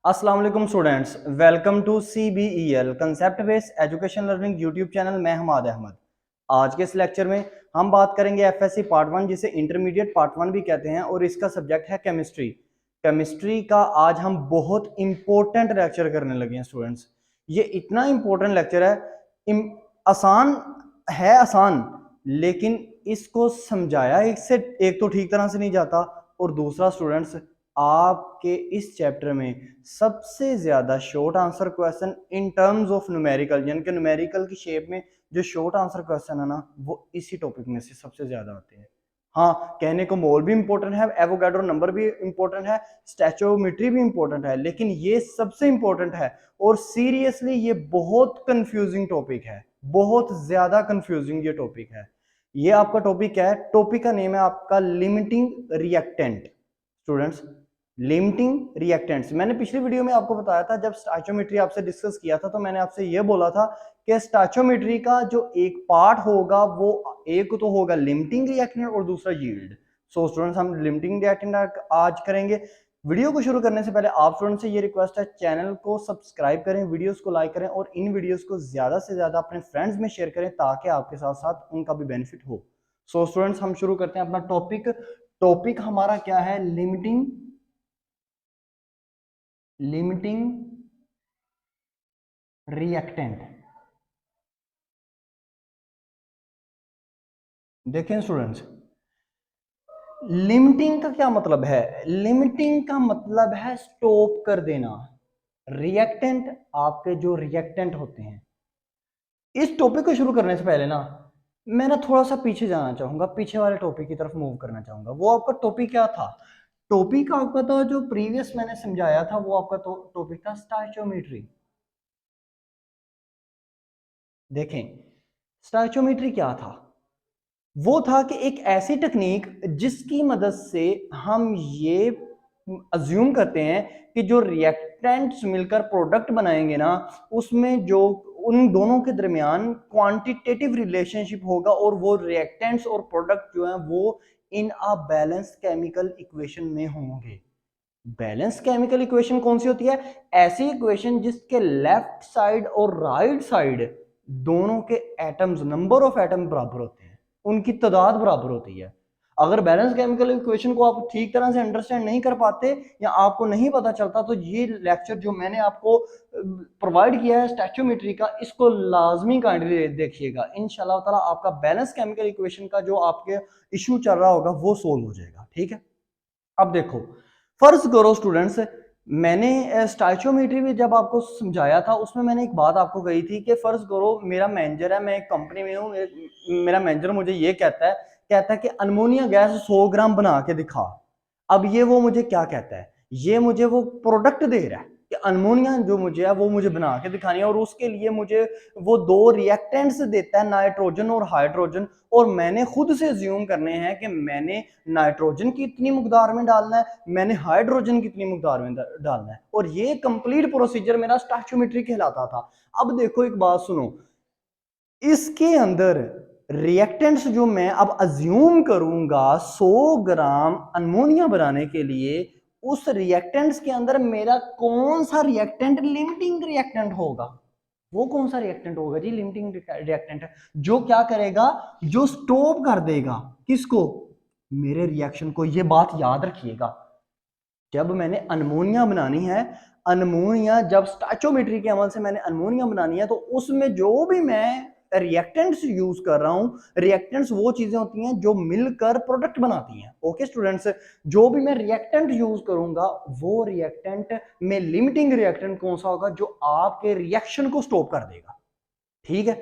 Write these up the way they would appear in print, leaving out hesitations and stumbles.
अस्सलाम वालेकुम students, welcome to CBEL concept based education learning YouTube channel. मैं हमाद अहमद। आज के इस लेक्चर में हम बात करेंगे FSC पार्ट 1, जिसे इंटरमीडिएट पार्ट 1 भी कहते हैं, और इसका सब्जेक्ट है केमिस्ट्री। केमिस्ट्री का आज हम बहुत इंपॉर्टेंट लेक्चर करने लगे हैं स्टूडेंट्स। ये इतना इंपॉर्टेंट लेक्चर है, आसान है, आसान, लेकिन इसको समझाया एक तो ठीक तरह से नहीं जाता, और दूसरा स्टूडेंट्स आपके इस चैप्टर में सबसे ज्यादा short answer question in terms of numerical, यानी कि न्यूमेरिकल की शेप में जो शॉर्ट आंसर क्वेश्चन है ना, वो इसी टॉपिक में से सबसे ज्यादा आते हैं। हाँ, कहने को मोल भी इंपॉर्टेंट है, एवोगाड्रो नंबर भी इंपॉर्टेंट है, स्टैचोमेट्री भी इंपॉर्टेंट है, लेकिन ये सबसे इंपॉर्टेंट है। और सीरियसली ये बहुत कंफ्यूजिंग टॉपिक है, बहुत ज्यादा कंफ्यूजिंग ये टॉपिक है। ये आपका टॉपिक है, टॉपिक का नेम है आपका limiting reactant. Students, limiting reactants, मैंने पिछली वीडियो में आपको बताया था, जब स्टैचोमेट्री आपसे डिस्कस किया था, तो मैंने आपसे ये बोला था कि स्टैचोमेट्री का जो एक पार्ट होगा वो एक तो होगा लिमिटिंग रिएक्टेंट और दूसरा यील्ड। सो स्टूडेंट्स, हम लिमिटिंग रिएक्टेंट आज करेंगे। वीडियो को शुरू करने से पहले आप स्टूडेंट से ये रिक्वेस्ट है, चैनल को सब्सक्राइब करें, वीडियोस को लाइक करें, और इन वीडियोस को ज्यादा से ज्यादा अपने फ्रेंड्स में शेयर करें, ताकि आपके साथ साथ उनका भी बेनिफिट हो। सो स्टूडेंट्स, हम शुरू करते हैं अपना टॉपिक। टॉपिक हमारा क्या है? Limiting reactant. देखें स्टूडेंट्स, लिमिटिंग का क्या मतलब है? लिमिटिंग का मतलब है स्टॉप कर देना। रिएक्टेंट, आपके जो रिएक्टेंट होते हैं। इस टॉपिक को शुरू करने से पहले ना, मैं ना थोड़ा सा पीछे जाना चाहूंगा, पीछे वाले टॉपिक की तरफ मूव करना चाहूंगा। वो आपका टॉपिक क्या था? टॉपिक आपका तो जो प्रीवियस मैंने समझाया था, वो आपका टॉपिक था स्टोइचियोमेट्री। देखें, स्टोइचियोमेट्री क्या था? वो था कि एक ऐसी टेक्निक जिसकी मदद से हम ये अज्यूम करते हैं कि जो रिएक्टेंट्स मिलकर प्रोडक्ट बनाएंगे ना, उसमें जो उन दोनों के दरमियान क्वांटिटेटिव रिलेशनशिप होगा, और वो रिएक्टेंट्स और प्रोडक्ट जो है वो इन अ बैलेंस केमिकल इक्वेशन में होंगे। बैलेंस केमिकल इक्वेशन कौन सी होती है? ऐसी इक्वेशन जिसके लेफ्ट साइड और राइट साइड दोनों के एटम्स, नंबर ऑफ एटम बराबर होते हैं, उनकी तादाद बराबर होती है। अगर बैलेंस केमिकल इक्वेशन को आप ठीक तरह से अंडरस्टैंड नहीं कर पाते, या आपको नहीं पता चलता, तो ये लेक्चर जो मैंने आपको प्रोवाइड किया है स्टैचोमेट्री का, इसको लाजमी काइंडली देखिएगा। इंशाल्लाह ताला आपका बैलेंस केमिकल इक्वेशन का जो आपके इशू चल रहा होगा वो सोल्व हो जाएगा। ठीक है, अब देखो, फर्ज करो स्टूडेंट्स, मैंने स्टाइचोमेट्री में जब आपको समझाया था, उसमें मैंने एक बात आपको कही थी कि फर्ज करो मेरा मैनेजर है, मैं एक कंपनी में हूँ, मेरा मैनेजर मुझे ये कहता है कि अनमोनिया गैस 100 ग्राम बना के दिखा। अब ये वो मुझे क्या कहता है? ये मुझे वो प्रोडक्ट दे रहा है कि अनमोनिया जो मुझे है वो मुझे बना के दिखानी है, और उसके लिए मुझे वो दो रिएक्टेंट्स देता है, नाइट्रोजन और हाइड्रोजन। और मैंने खुद से ज्यूम करने हैं कि मैंने नाइट्रोजन की इतनी मकदार में डालना है, मैंने हाइड्रोजन की इतनी मकदार में डालना है, और ये कंप्लीट प्रोसीजर मेरा स्टोइचियोमेट्री कहलाता था। अब देखो, एक बात सुनो, इसके अंदर रिएक्टेंट्स जो मैं अब अज्यूम करूंगा 100 ग्राम अनमोनिया बनाने के लिए, उस रिएक्टेंट्स के अंदर मेरा कौन सा रिएक्टेंट लिमिटिंग रिएक्टेंट होगा? वो कौन सा रिएक्टेंट होगा जी? लिमिटिंग रिएक्टेंट, जो क्या करेगा? जो स्टॉप कर देगा किसको? मेरे रिएक्शन को। ये बात याद रखिएगा, जब मैंने अनमोनिया बनानी है, अनमोनिया जब स्टोइचियोमेट्री के अमल से मैंने अनमोनिया बनानी है, तो उसमें जो भी मैं रिएक्टेंट्स यूज कर रहा हूं, रिएक्टेंट्स वो चीजें होती हैं जो मिलकर प्रोडक्ट बनाती हैं। ओके स्टूडेंट्स, जो भी मैं रिएक्टेंट यूज करूंगा, वो रिएक्टेंट में लिमिटिंग रिएक्टेंट कौन सा होगा? जो आपके रिएक्शन को स्टॉप कर देगा। ठीक है,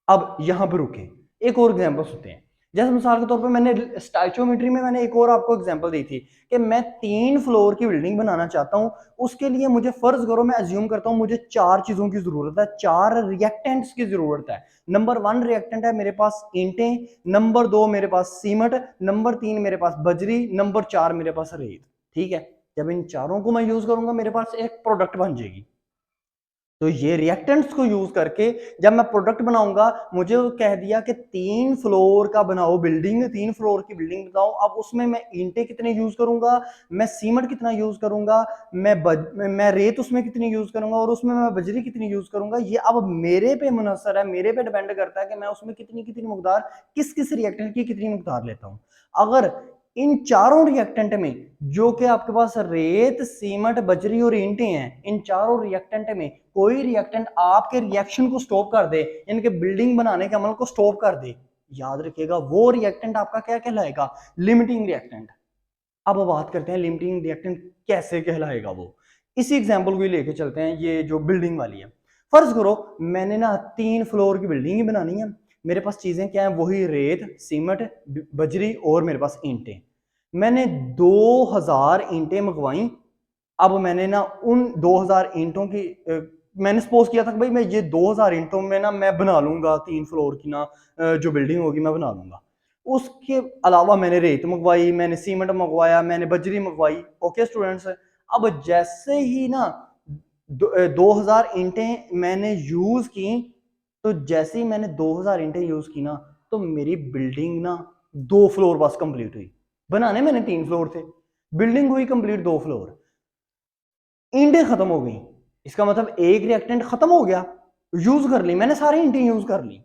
अब यहां पर रुके, एक और एग्जांपल सुनते हैं। जैसे मिसाल के तौर पर मैंने स्टोइचियोमेट्री में मैंने एक और आपको एग्जांपल दी थी कि मैं 3 फ्लोर की बिल्डिंग बनाना चाहता हूं। उसके लिए मुझे फर्ज करो, मैं अज्यूम करता हूं मुझे 4 चीजों की जरूरत है, 4 रिएक्टेंट्स की जरूरत है। नंबर 1 रिएक्टेंट है मेरे पास ईंटें, नंबर 2 मेरे पास सीमेंट, नंबर 3 मेरे पास बजरी, नंबर 4 मेरे पास रेत। ठीक है, जब इन चारों को मैं यूज करूंगा, मेरे पास एक प्रोडक्ट बन जाएगी। तो ये रिएक्टेंट्स को यूज करके जब मैं प्रोडक्ट बनाऊंगा, मुझे वो कह दिया कि 3 फ्लोर का बनाओ बिल्डिंग, 3 फ्लोर की बिल्डिंग बनाओ। अब उसमें मैं ईंटें कितने यूज करूंगा, मैं सीमेंट कितना यूज करूंगा, मैं रेत उसमें कितनी यूज करूंगा, और उसमें मैं बजरी कितनी यूज करूंगा, ये अब मेरे पे मुनसर है, मेरे पे डिपेंड करता है कि मैं उसमें कितनी कितनी मकदार, किस किस रिएक्टेंट की कितनी मकदार लेता हूं। अगर इन चारों रिएक्टेंट में, जो कि आपके पास रेत, सीमेंट, बजरी और ईंटें हैं, इन चारों रिएक्टेंट में कोई रिएक्टेंट आपके रिएक्शन को स्टॉप कर दे, यानी कि बिल्डिंग बनाने के अमल को स्टॉप कर दे, याद रखिएगा वो रिएक्टेंट आपका क्या कहलाएगा, लिमिटिंग रिएक्टेंट। अब बात करते हैं लिमिटिंग रिएक्टेंट कैसे कहलाएगा वो। इसी एग्जांपल को लेके चलते हैं, ये जो बिल्डिंग वाली है। फर्ज करो मैंने ना 3 फ्लोर की बिल्डिंग ही बनानी है, मेरे पास चीजें क्या है, वही रेत, सीमेंट, बजरी और मेरे पास ईंटें। मैंने 2000 ईंटें मंगवाई। अब मैंने ना उन 2000 ईंटों की मैंने सपोज किया था कि भाई मैं ये 2000 ईंटों में ना मैं बना लूंगा 3 फ्लोर की ना जो बिल्डिंग होगी मैं बना लूंगा। उसके अलावा मैंने रेत मंगवाई, मैंने सीमेंट मंगवाया, मैंने बजरी मंगवाई। ओके स्टूडेंट्स, अब जैसे ही ना 2000 ईंटें मैंने यूज की, तो जैसे ही मैंने 2000 ईंटें यूज की ना, तो मेरी बिल्डिंग ना 2 फ्लोर बस कंप्लीट हुई। बनाने मैंने 3 फ्लोर थे, बिल्डिंग हुई कंप्लीट 2 फ्लोर। ईंटें खत्म हो गई, इसका मतलब एक रिएक्टेंट खत्म हो गया, यूज कर ली मैंने, सारी ईंटें यूज कर ली।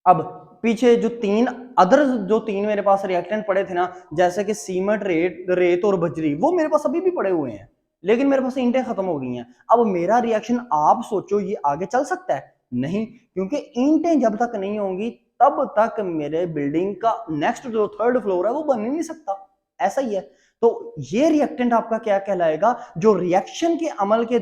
अब पीछे जो जो तीन मेरे पास रिएक्टेंट पड़े थे ना, जैसे कि सीमेंट, रेत और बजरी, वो मेरे पास अभी भी पड़े हुए हैं, लेकिन मेरे पास ईंटें खत्म हो गई हैं। अब मेरा रिएक्शन आप सोचो ये आगे चल सकता है? नहीं, क्योंकि ईंटें जब तक नहीं होंगी तब तक मेरे बिल्डिंग का नेक्स्ट जो 3rd फ्लोर है वो बन ही नहीं सकता। ऐसा ही है। तो ये रिएक्टेंट आपका क्या कहलाएगा, जो रिएक्शन के अमल के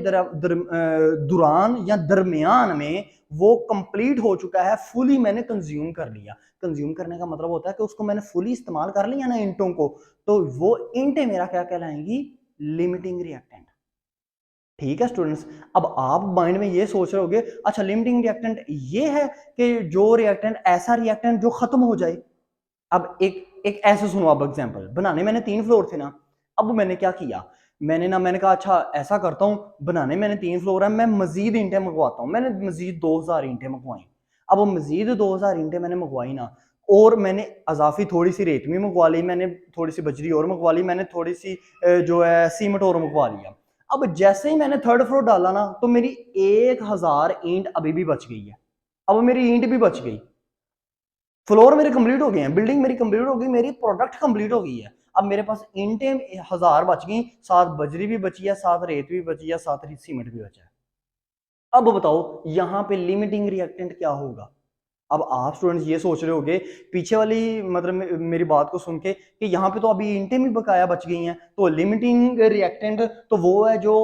दौरान या दरमियान में वो कंप्लीट हो चुका है, फुली मैंने कंज्यूम कर लिया। कंज्यूम करने का मतलब होता है कि उसको मैंने फुली इस्तेमाल कर लिया ना ईंटों को, तो वो ईंटें मेरा क्या कहलाएंगी, लिमिटिंग रिएक्टेंट। ठीक है स्टूडेंट्स, अब आप माइंड में ये सोच रहे होगे, अच्छा लिमिटिंग रिएक्टेंट ये है कि जो रिएक्टेंट, ऐसा रिएक्टेंट जो खत्म हो जाए। अब एक एक ऐसे सुनो, अब एग्जांपल बनाने मैंने 3 फ्लोर थे ना, अब मैंने क्या किया, मैंने कहा अच्छा ऐसा करता हूं, बनाने मैंने 3 फ्लोर है, मैं मजीद ईंटें मंगवाता हूं। मैंने मजीद 2000 ईंटें मंगवाई। अब मजीद 2000 ईंटें मैंने मंगवाई ना, और मैंने अजाफी थोड़ी सी रेत भी मंगवा ली, मैंने थोड़ी सी बजरी और मंगवा ली, मैंने थोड़ी सी जो है सीमेंट और मंगवा लिया। अब जैसे ही मैंने 3rd फ्लोर डाला ना, तो मेरी 1000 ईंट अभी भी बच गई है। अब मेरी ईंट भी बच गई, फ्लोर मेरे कंप्लीट हो गए हैं, बिल्डिंग मेरी कंप्लीट हो गई, मेरी प्रोडक्ट कंप्लीट हो गई है। अब मेरे पास ईंटें 1000 बच गई, साथ बजरी भी बची है, साथ रेत भी बची है, साथ सीमेंट भी बचा है। अब बताओ यहाँ पे लिमिटिंग रिएक्टेंट क्या होगा। अब आप स्टूडेंट्स ये सोच रहे होगे पीछे वाली, मतलब मेरी बात को सुन के, कि यहाँ पे तो अभी ईंटें भी बकाया बच गई हैं, तो लिमिटिंग रिएक्टेंट तो वो है जो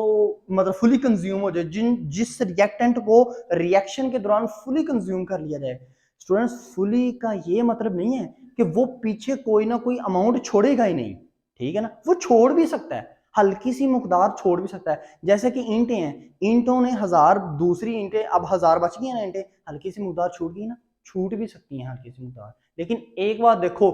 मतलब फुली कंज्यूम हो जाए, जिस रिएक्टेंट को रिएक्शन के दौरान फुली कंज्यूम कर लिया जाए। स्टूडेंट्स, फुली का ये मतलब नहीं है कि वो पीछे कोई ना कोई अमाउंट छोड़ेगा ही नहीं, ठीक है ना, वो छोड़ भी सकता है, हल्की सी मकदार छोड़ भी सकता है। जैसे कि ईंटें हैं, ईंटों ने 1000, दूसरी ईंटें अब 1000 बच गई हैं ना, ईंटें हल्की सी मकदार छूट गई ना, छूट भी सकती हैं हल्की सी मकदार। लेकिन एक बात देखो,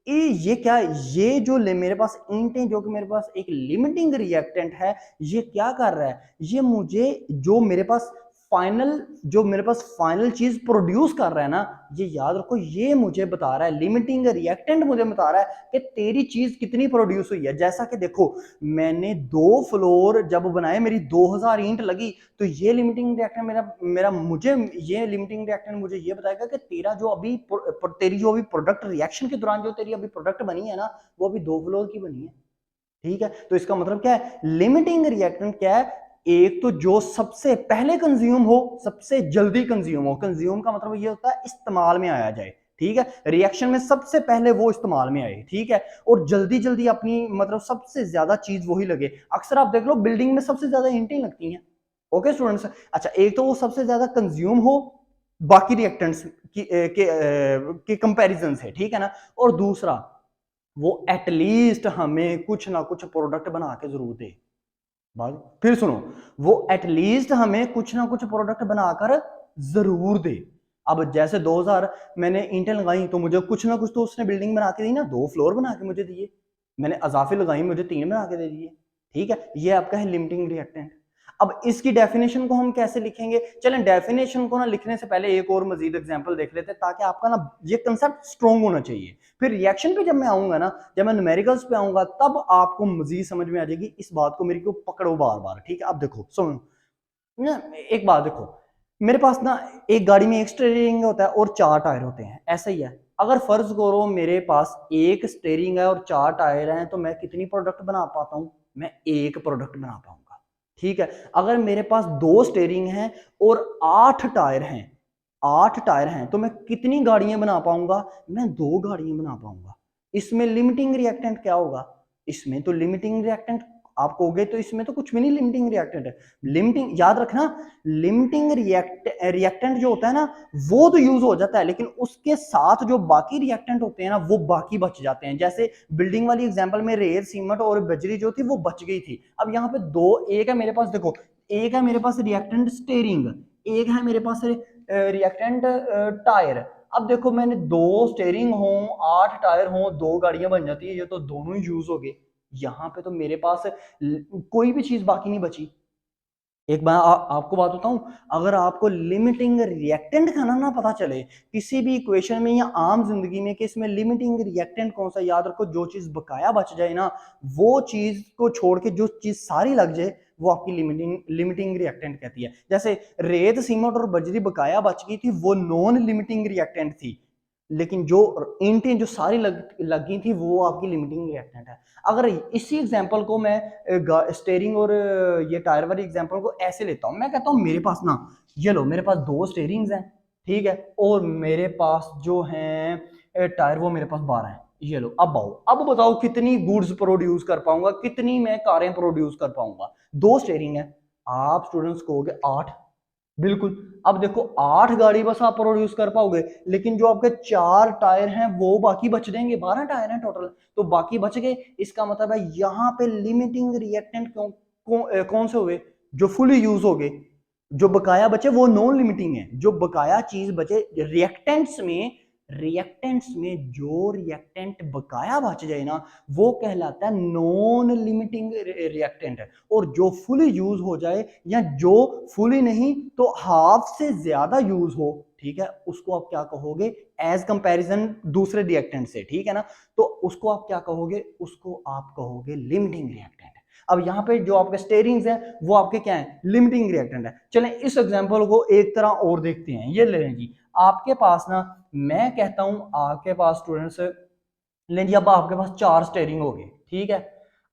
ये क्या है, ये जो मेरे पास ईंटें, जो कि मेरे पास एक लिमिटिंग रिएक्टेंट है, ये क्या कर रहा है, ये मुझे जो मेरे पास फाइनल चीज प्रोड्यूस कर रहा है ना, ये याद रखो, ये मुझे बता रहा है, लिमिटिंग रिएक्टेंट मुझे बता रहा है कि तेरी चीज कितनी प्रोड्यूस हुई है। जैसा कि देखो, मैंने 2 फ्लोर जब बनाए, मेरी 2000 ईंट लगी, तो ये लिमिटिंग रिएक्टेंट ये लिमिटिंग रिएक्टेंट मुझे ये बताएगा कि तेरी जो अभी प्रोडक्ट रिएक्शन के दौरान जो तेरी अभी प्रोडक्ट बनी है ना, वो अभी 2 फ्लोर की बनी है। ठीक है, तो इसका मतलब क्या है, लिमिटिंग रिएक्टेंट क्या है, एक तो जो सबसे पहले कंज्यूम हो, सबसे जल्दी कंज्यूम हो। कंज्यूम का मतलब ये होता है इस्तेमाल में आया जाए, ठीक है, रिएक्शन में सबसे पहले वो इस्तेमाल में आए, ठीक है, और जल्दी जल्दी अपनी मतलब सबसे ज्यादा चीज वही लगे। अक्सर आप देख लो बिल्डिंग में सबसे ज्यादा ईंटें लगती हैं। ओके स्टूडेंट्स, अच्छा एक तो वो सबसे ज्यादा कंज्यूम हो बाकी रिएक्टेंट्स के कंपैरिजन से, ठीक है ना, और दूसरा वो एटलीस्ट हमें कुछ ना कुछ प्रोडक्ट बना के जरूर दे। बात फिर सुनो, वो एटलीस्ट हमें कुछ ना कुछ प्रोडक्ट बनाकर जरूर दे। अब जैसे 2000 मैंने ईंटें लगाई, तो मुझे कुछ ना कुछ तो उसने बिल्डिंग बना के दी ना, 2 फ्लोर बना के मुझे दिए। मैंने अजाफे लगाई, मुझे 3 बना के दे दिए। ठीक है, ये आपका है लिमिटिंग रिएक्टेंट। अब इसकी डेफिनेशन को हम कैसे लिखेंगे? चलें डेफिनेशन को ना लिखने से पहले एक और मजीद एग्जांपल देख लेते हैं, ताकि आपका ना ये कंसेप्ट स्ट्रॉन्ग होना चाहिए। फिर रिएक्शन पे जब मैं आऊंगा ना, जब मैं न्यूमेरिकल्स पे आऊंगा, तब आपको मजीद समझ में आ जाएगी। इस बात को मेरी को पकड़ो बार बार, ठीक है? अब देखो सुनो ना, एक बात देखो, मेरे पास ना एक गाड़ी में एक स्टीयरिंग होता है और 4 टायर होते हैं, ऐसा ही है। अगर फर्ज करो मेरे पास एक स्टीयरिंग है और 4 टायर हैं, तो मैं कितनी प्रोडक्ट बना पाता हूं? मैं एक प्रोडक्ट बना पाऊंगा, ठीक है? अगर मेरे पास 2 स्टीयरिंग हैं और 8 टायर हैं, 8 टायर हैं, तो मैं कितनी गाड़ियां बना पाऊंगा? मैं 2 गाड़ियां बना पाऊंगा। इसमें लिमिटिंग रिएक्टेंट क्या होगा? इसमें तो लिमिटिंग रिएक्टेंट आप कहोगे तो इसमें तो कुछ भी नहीं लिमिटिंग रिएक्टेंट है। लिमिटिंग याद रखना, लिमिटिंग रिएक्टेंट जो होता है ना, वो तो यूज हो जाता है, लेकिन उसके साथ जो बाकी रिएक्टेंट होते हैं ना, वो बाकी बच जाते हैं। जैसे बिल्डिंग वाली एग्जांपल में रेत, सीमेंट और बजरी जो थी वो बच गई थी। अब यहाँ पे दो, एक है मेरे पास, देखो एक है मेरे पास रिएक्टेंट स्टीयरिंग, एक है मेरे पास रिएक्टेंट टायर। अब देखो मैंने 2 स्टीयरिंग हो, 8 टायर हो, 2 गाड़ियां बन जाती है, ये तो दोनों ही यूज हो गए। यहाँ पे तो मेरे पास कोई भी चीज बाकी नहीं बची। एक बार आपको बात बताऊं, अगर आपको लिमिटिंग रिएक्टेंट का ना पता चले किसी भी इक्वेशन में या आम जिंदगी में कि इसमें लिमिटिंग रिएक्टेंट कौन सा, याद रखो जो चीज बकाया बच जाए ना, वो चीज को छोड़ के जो चीज सारी लग जाए, वो आपकी लिमिटिंग रिएक्टेंट कहती है। जैसे रेत, सीमेंट और बजरी बकाया बच गई थी, वो नॉन लिमिटिंग रिएक्टेंट थी, लेकिन जो ईंटें जो सारी लगी थी, वो आपकी लिमिटिंग रिएक्टेंट है। अगर इसी एग्जांपल को मैं स्टेयरिंग और ये टायर वाली एग्जांपल को ऐसे लेता हूं, मैं कहता हूं मेरे पास ना, ये लो मेरे पास 2 स्टेयरिंग्स हैं, ठीक है, और मेरे पास जो हैं टायर, वो मेरे पास 12 हैं। ये लो, अब आओ, अब बताओ कितनी गुड्स प्रोड्यूस कर पाऊंगा, कितनी मैं कारें प्रोड्यूस कर पाऊंगा? 2 स्टेयरिंग है, आप स्टूडेंट्स कहोगे 8, बिल्कुल। अब देखो 8 गाड़ी बस आप प्रोड्यूस कर पाओगे, लेकिन जो आपके 4 टायर हैं वो बाकी बच देंगे, 12 टायर हैं टोटल, तो बाकी बच गए। इसका मतलब है यहाँ पे लिमिटिंग रिएक्टेंट कौन से हुए? जो फुली यूज हो गए। जो बकाया बचे वो नॉन लिमिटिंग है। जो बकाया चीज बचे रिएक्टेंट्स में जो रिएक्टेंट बकाया बच जाए ना, वो कहलाता है नॉन लिमिटिंग रिएक्टेंट। और जो फुली यूज हो जाए, या जो फुली नहीं तो हाफ से ज्यादा यूज हो, ठीक है, उसको आप क्या कहोगे? एज कंपैरिजन दूसरे रिएक्टेंट से, ठीक है ना, तो उसको आप क्या कहोगे? उसको आप कहोगे लिमिटिंग रिएक्टेंट। अब यहाँ पे जो आपके स्टेयरिंग्स हैं वो आपके क्या है? लिमिटिंग रिएक्टेंट है। चलें इस एग्जांपल को एक तरह और देखते हैं। ये ले लें जी, आपके पास ना, मैं कहता हूं आपके पास स्टूडेंट्स, लें जी, अब आपके पास 4 स्टेयरिंग हो गए, ठीक है।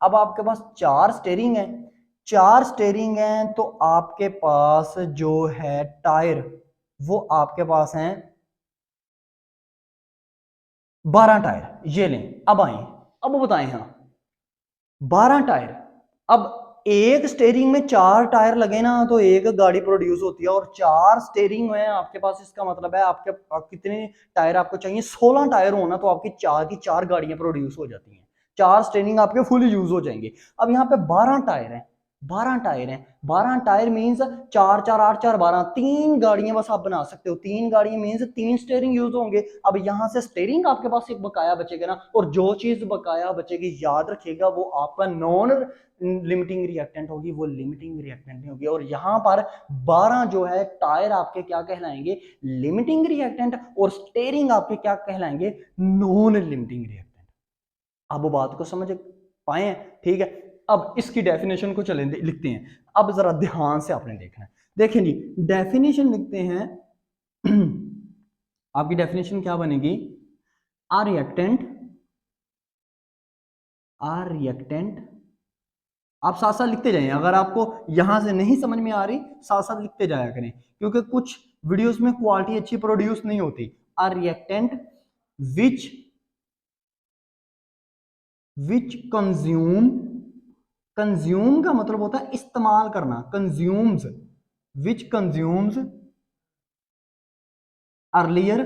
अब आपके पास 4 स्टेयरिंग है, 4 स्टेयरिंग हैं, तो आपके पास जो है टायर, वो आपके पास हैं 12 टायर। ये लें, अब आए, अब बताएं, हाँ 12 टायर। अब एक स्टेयरिंग में 4 टायर लगे ना, तो एक गाड़ी प्रोड्यूस होती है, और 4 स्टेयरिंग में आपके पास, इसका मतलब है आपके कितने टायर आपको चाहिए? 16 टायर होना, तो आपकी 4 की 4 गाड़ियां प्रोड्यूस हो जाती हैं, 4 स्टेयरिंग आपके फुल यूज हो जाएंगे। अब यहाँ पे 12 टायर हैं, 12 टायर हैं, 12 टायर मीन्स 4 4 8 4 12, 3 गाड़ियां बस आप बना सकते हो। 3 गाड़ियां मीन्स 3 स्टेयरिंग यूज होंगे। अब यहां से स्टेयरिंग आपके पास एक बकाया बचेगा ना, और जो चीज बकाया बचेगी, याद रखिएगा, वो आपका नॉन लिमिटिंग रिएक्टेंट होगी, वो लिमिटिंग रिएक्टेंट नहीं होगी। और यहां पर 12 जो है टायर आपके क्या कहलाएंगे? लिमिटिंग रिएक्टेंट, और स्टेयरिंग आपके क्या कहलाएंगे? Non limiting reactant. अब वो बात को समझ पाए हैं? ठीक है। अब इसकी डेफिनेशन को चलें लिखते हैं। अब जरा ध्यान से आपने देखना है। देखें जी, डेफिनेशन लिखते हैं। आपकी डेफिनेशन क्या बनेगी? आ रिएक्टेंट, आप साथ साथ लिखते जाएं। अगर आपको यहां से नहीं समझ में आ रही, साथ साथ लिखते जाया करें, क्योंकि कुछ वीडियोस में क्वालिटी अच्छी प्रोड्यूस नहीं होती। आ रिएक्टेंट विच कंज्यूम, कंज्यूम का मतलब होता है इस्तेमाल करना, consumes, which consumes earlier,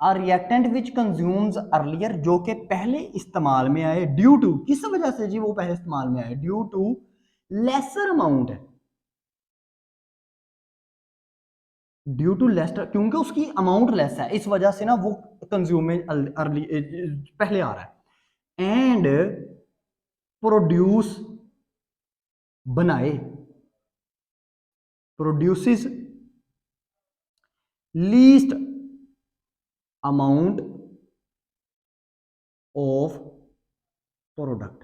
reactant which consumes earlier, जो कि पहले इस्तेमाल में आए, ड्यू टू, किस वजह से जी वो पहले इस्तेमाल में आए? Due to lesser amount, due to lesser, क्योंकि उसकी अमाउंट लेस है, इस वजह से ना वो कंज्यूम में अर्ली पहले आ रहा है। एंड प्रोड्यूस बनाए, produces least amount of product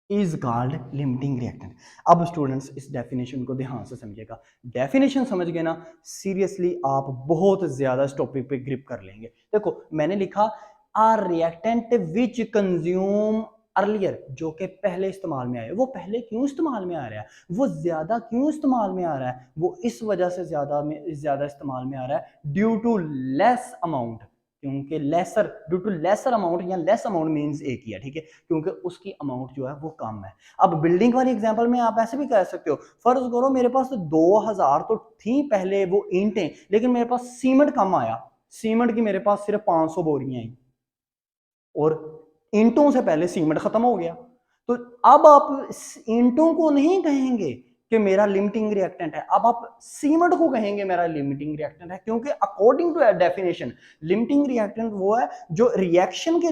is called limiting reactant. अब स्टूडेंट्स इस डेफिनेशन को ध्यान से समझिएगा। डेफिनेशन समझ गए ना, सीरियसली आप बहुत ज्यादा इस टॉपिक पे ग्रिप कर लेंगे। देखो मैंने लिखा आ रिएक्टेंट विच कंज्यूम अर्लियर, जो कि पहले इस्तेमाल में आए। वो पहले क्यों इस्तेमाल में आ रहा है, वो ज्यादा क्यों इस्तेमाल में आ रहा है, वो इस वजह से ज्यादा इस्तेमाल में आ रहा है ड्यू टू लेस अमाउंट, क्योंकि lesser, due to lesser amount, या लेस अमाउंट मींस एक ही है, ठीक है, क्योंकि उसकी अमाउंट जो है वो कम है। अब बिल्डिंग वाली एग्जांपल में आप ऐसे भी कह सकते हो, फर्ज करो मेरे पास 2000 तो थी पहले वो ईंटें, लेकिन मेरे पास सीमेंट कम आया, सीमेंट की मेरे पास सिर्फ 500 बोरियां आई, और ईंटों से पहले सीमेंट खत्म हो गया। तो अब आप ईंटों को नहीं कहेंगे कि मेरा लिमिटिंग रिएक्टेंट है, अब आप सीमेंट को कहेंगे मेरा लिमिटिंग रिएक्टेंट है, क्योंकि according to definition limiting reactant वो है जो रिएक्शन के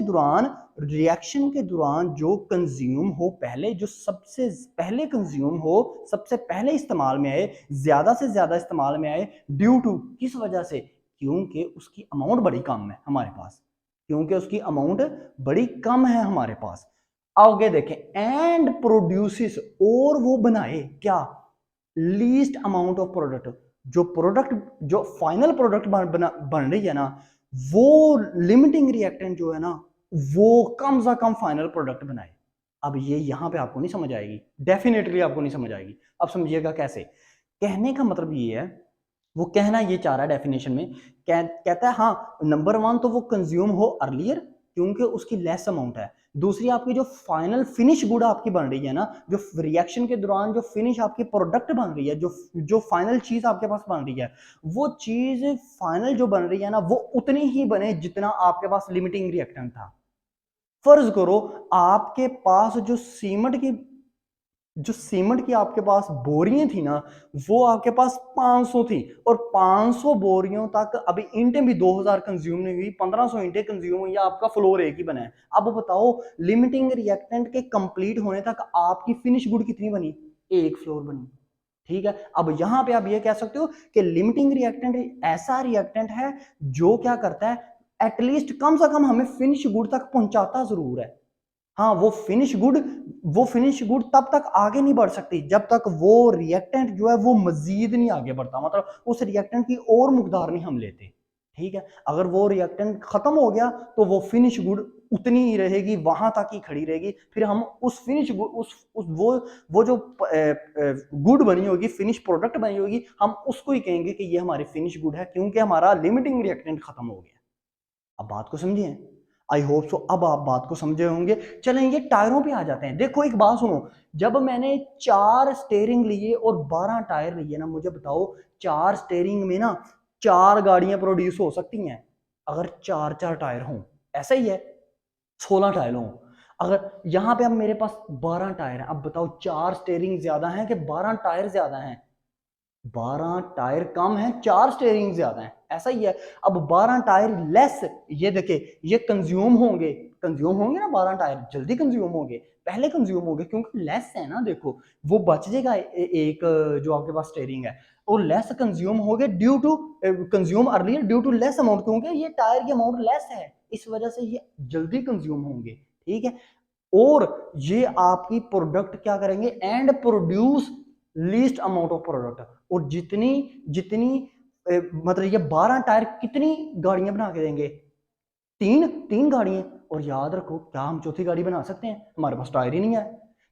दौरान जो कंज्यूम हो, पहले जो सबसे पहले कंज्यूम हो, सबसे पहले इस्तेमाल में आए, ज्यादा से ज्यादा इस्तेमाल में आए, ड्यू टू किस वजह से, क्योंकि उसकी अमाउंट बड़ी कम है हमारे पास, क्योंकि उसकी अमाउंट बड़ी कम है हमारे पास। आगे देखें, एंड प्रोड्यूसेस, और वो बनाए क्या, लीस्ट अमाउंट ऑफ प्रोडक्ट, जो प्रोडक्ट, जो फाइनल प्रोडक्ट बन रही है ना, वो लिमिटिंग रिएक्टेंट जो है ना, वो कम से कम फाइनल प्रोडक्ट बनाए। अब ये यहां पे आपको नहीं समझ आएगी, डेफिनेटली आपको नहीं समझ आएगी। अब समझिएगा कैसे। कहने का मतलब ये है, वो कहना ये चाह रहा है डेफिनेशन में, कहता है हाँ नंबर 1 तो वो कंज्यूम हो अर्लियर, क्योंकि उसकी लेस अमाउंट है। दूसरी, आपकी जो फाइनल फिनिश गुड आपकी बन रही है ना, जो रिएक्शन के दौरान जो फिनिश आपकी प्रोडक्ट बन रही है, जो फाइनल चीज आपके पास बन रही है, वो चीज फाइनल जो बन रही है ना, वो उतनी ही बने जितना आपके पास लिमिटिंग रिएक्टेंट था। फर्ज करो आपके पास जो सीमेंट की आपके पास बोरियां थी ना, वो आपके पास 500 थी, और 500 बोरियों तक अभी ईंटें भी 2000 कंज्यूम नहीं हुई, 1500 ईंटें कंज्यूम हुई, आपका फ्लोर एक ही बना है। अब बताओ लिमिटिंग रिएक्टेंट के कंप्लीट होने तक आपकी फिनिश गुड कितनी बनी, एक फ्लोर बनी, ठीक है। अब यहां पे आप ये कह सकते हो कि लिमिटिंग रिएक्टेंट ऐसा रिएक्टेंट है जो क्या करता है, एटलीस्ट कम से कम हमें फिनिश गुड तक पहुंचाता जरूर है। हाँ, वो फिनिश गुड तब तक आगे नहीं बढ़ सकती जब तक वो रिएक्टेंट जो है वो मजीद नहीं आगे बढ़ता, मतलब उस रिएक्टेंट की और मुकदार नहीं हम लेते, ठीक है। अगर वो रिएक्टेंट खत्म हो गया तो वो फिनिश गुड उतनी ही रहेगी, वहां तक ही खड़ी रहेगी, फिर हम उस फिनिश गुड उस वो जो गुड बनी होगी, फिनिश प्रोडक्ट बनी होगी, हम उसको ही कहेंगे कि ये हमारी फिनिश गुड है, क्योंकि हमारा लिमिटिंग रिएक्टेंट खत्म हो गया। अब बात को समझिए, आई होप सो अब आप बात को समझे होंगे। चलें ये टायरों पे आ जाते हैं। देखो एक बात सुनो, जब मैंने 4 स्टेयरिंग लिए और 12 टायर लिए ना, मुझे बताओ 4 स्टेयरिंग में ना 4 गाड़ियां प्रोड्यूस हो सकती हैं अगर 4 टायर हों, ऐसा ही है, 16 टायर हों। अगर यहां पे अब मेरे पास 12 टायर हैं, अब बताओ 4 स्टेयरिंग ज्यादा हैं कि 12 टायर ज्यादा हैं, 12 टायर कम है, 4 स्टेयरिंग ज्यादा है, ऐसा ही है। अब 12 टायर लेस, ये देखिए ये कंज्यूम होंगे ना, 12 टायर जल्दी कंज्यूम होंगे, पहले कंज्यूम होंगे, क्योंकि लेस है ना। देखो वो बच जाएगा एक जो आपके पास स्टेयरिंग है, और लेस कंज्यूम हो गए due to consume earlier due to less amount, क्योंकि ये टायर की अमाउंट लेस है, इस वजह से ये जल्दी कंज्यूम होंगे, ठीक है। और ये आपकी प्रोडक्ट क्या करेंगे, and produce least amount of product, और जितनी जितनी मतलब ये 12 टायर कितनी गाड़ियां बना के देंगे, तीन तीन गाड़ियां। और याद रखो, क्या हम चौथी गाड़ी बना सकते हैं, हमारे पास टायर ही नहीं है।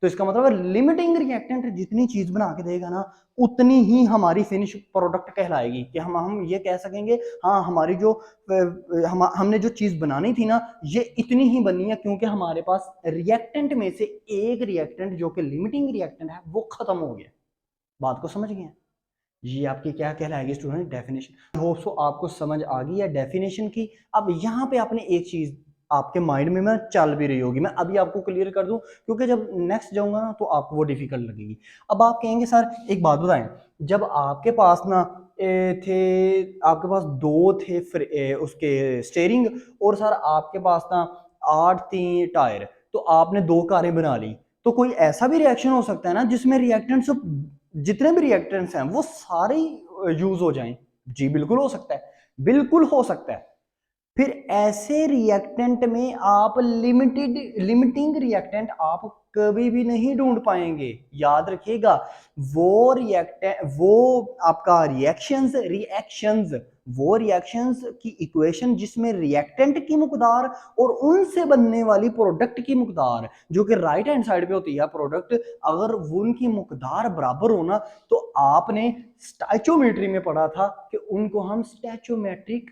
तो इसका मतलब है लिमिटिंग रिएक्टेंट जितनी चीज बना के देगा ना, उतनी ही हमारी फिनिश प्रोडक्ट कहलाएगी, कि हम ये कह सकेंगे हाँ हमारी जो हमने जो चीज बनानी थी ना, ये इतनी ही बनी है, क्योंकि हमारे पास रिएक्टेंट में से एक रिएक्टेंट जो कि लिमिटिंग रिएक्टेंट है वो खत्म हो गया। बात को समझ गए? ये आपकी क्या कहलाएगी स्टूडेंट, डेफिनेशन। होप सो आपको समझ आ गई है डेफिनेशन की। अब यहाँ पे आपने एक चीज आपके माइंड में चल भी रही होगी, मैं अभी आपको क्लियर कर दूं, क्योंकि जब नेक्स्ट जाऊंगा ना तो आपको वो डिफिकल्ट लगेगी। अब आप कहेंगे सर एक बात बताएं, जब आपके पास ना आपके पास 2 थे उसके स्टेयरिंग, और सर आपके पास ना 8 तीन टायर, तो आपने 2 कारें बना ली, तो कोई ऐसा भी रिएक्शन हो सकता है ना जिसमें रिएक्टेंट्स, जितने भी रिएक्टेंट्स हैं वो सारे यूज हो जाएं? जी बिल्कुल हो सकता है, बिल्कुल हो सकता है। फिर ऐसे रिएक्टेंट में आप लिमिटिंग रिएक्टेंट आप कभी भी नहीं ढूंढ पाएंगे। याद रखिएगा, वो आपका रिएक्शंस वो रिएक्शंस की इक्वेशन जिसमें रिएक्टेंट की मकदार और उनसे बनने वाली प्रोडक्ट की मकदार, जो कि राइट हैंड साइड पे होती है प्रोडक्ट, अगर वो उनकी मकदार बराबर होना, तो आपने स्टैचोमेट्री में पढ़ा था कि उनको हम स्टैचोमेट्रिक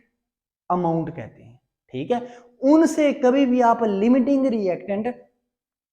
अमाउंट कहते हैं। ठीक है, उनसे कभी भी आप लिमिटिंग रिएक्टेंट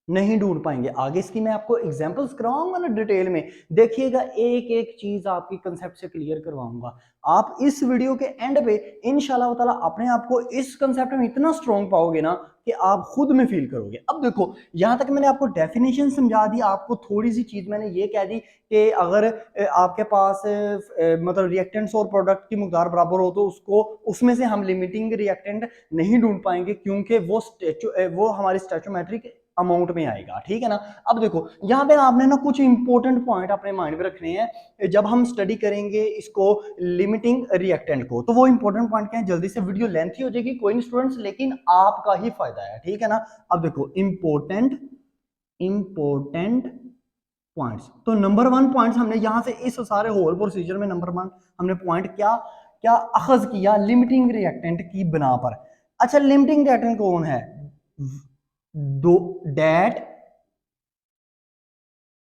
नहीं ढूंढ पाएंगे। आगे इसकी मैं आपको एग्जांपल्स करवाऊंगा ना डिटेल में, देखिएगा एक एक चीज आपकी कंसेप्ट से क्लियर करवाऊंगा। आप इस वीडियो के एंड पे इंशाल्लाह ताला अपने आप को इस कंसेप्ट में इतना स्ट्रॉन्ग पाओगे ना कि आप खुद में फील करोगे। अब देखो, यहां तक मैंने आपको डेफिनेशन समझा दी, आपको थोड़ी सी चीज मैंने ये कह दी कि अगर आपके पास मतलब रिएक्टेंट्स और प्रोडक्ट की मकदार बराबर हो तो उसको, उसमें से हम लिमिटिंग रिएक्टेंट नहीं ढूंढ पाएंगे, क्योंकि वो हमारी स्टैचोमेट्रिक अमाउंट में आएगा। ठीक है ना। अब देखो, यहाँ पे आपने ना कुछ इंपॉर्टेंट पॉइंट अपने माइंड में रखने हैं जब हम स्टडी करेंगे इसको लिमिटिंग रिएक्टेंट को। तो वो इंपॉर्टेंट पॉइंट क्या है, जल्दी से, वीडियो लेंथी हो जाएगी कोई नहीं स्टूडेंट्स, लेकिन आपका ही फायदा है। ठीक है ना। अब देखो, इंपॉर्टेंट पॉइंट्स, तो नंबर 1 पॉइंट्स हमने यहां से इस सारे होल प्रोसीजर में नंबर 1 हमने पॉइंट क्या क्या अखज किया लिमिटिंग रिएक्टेंट की बिना पर। अच्छा, लिमिटिंग रिएक्टेंट कौन है? दो that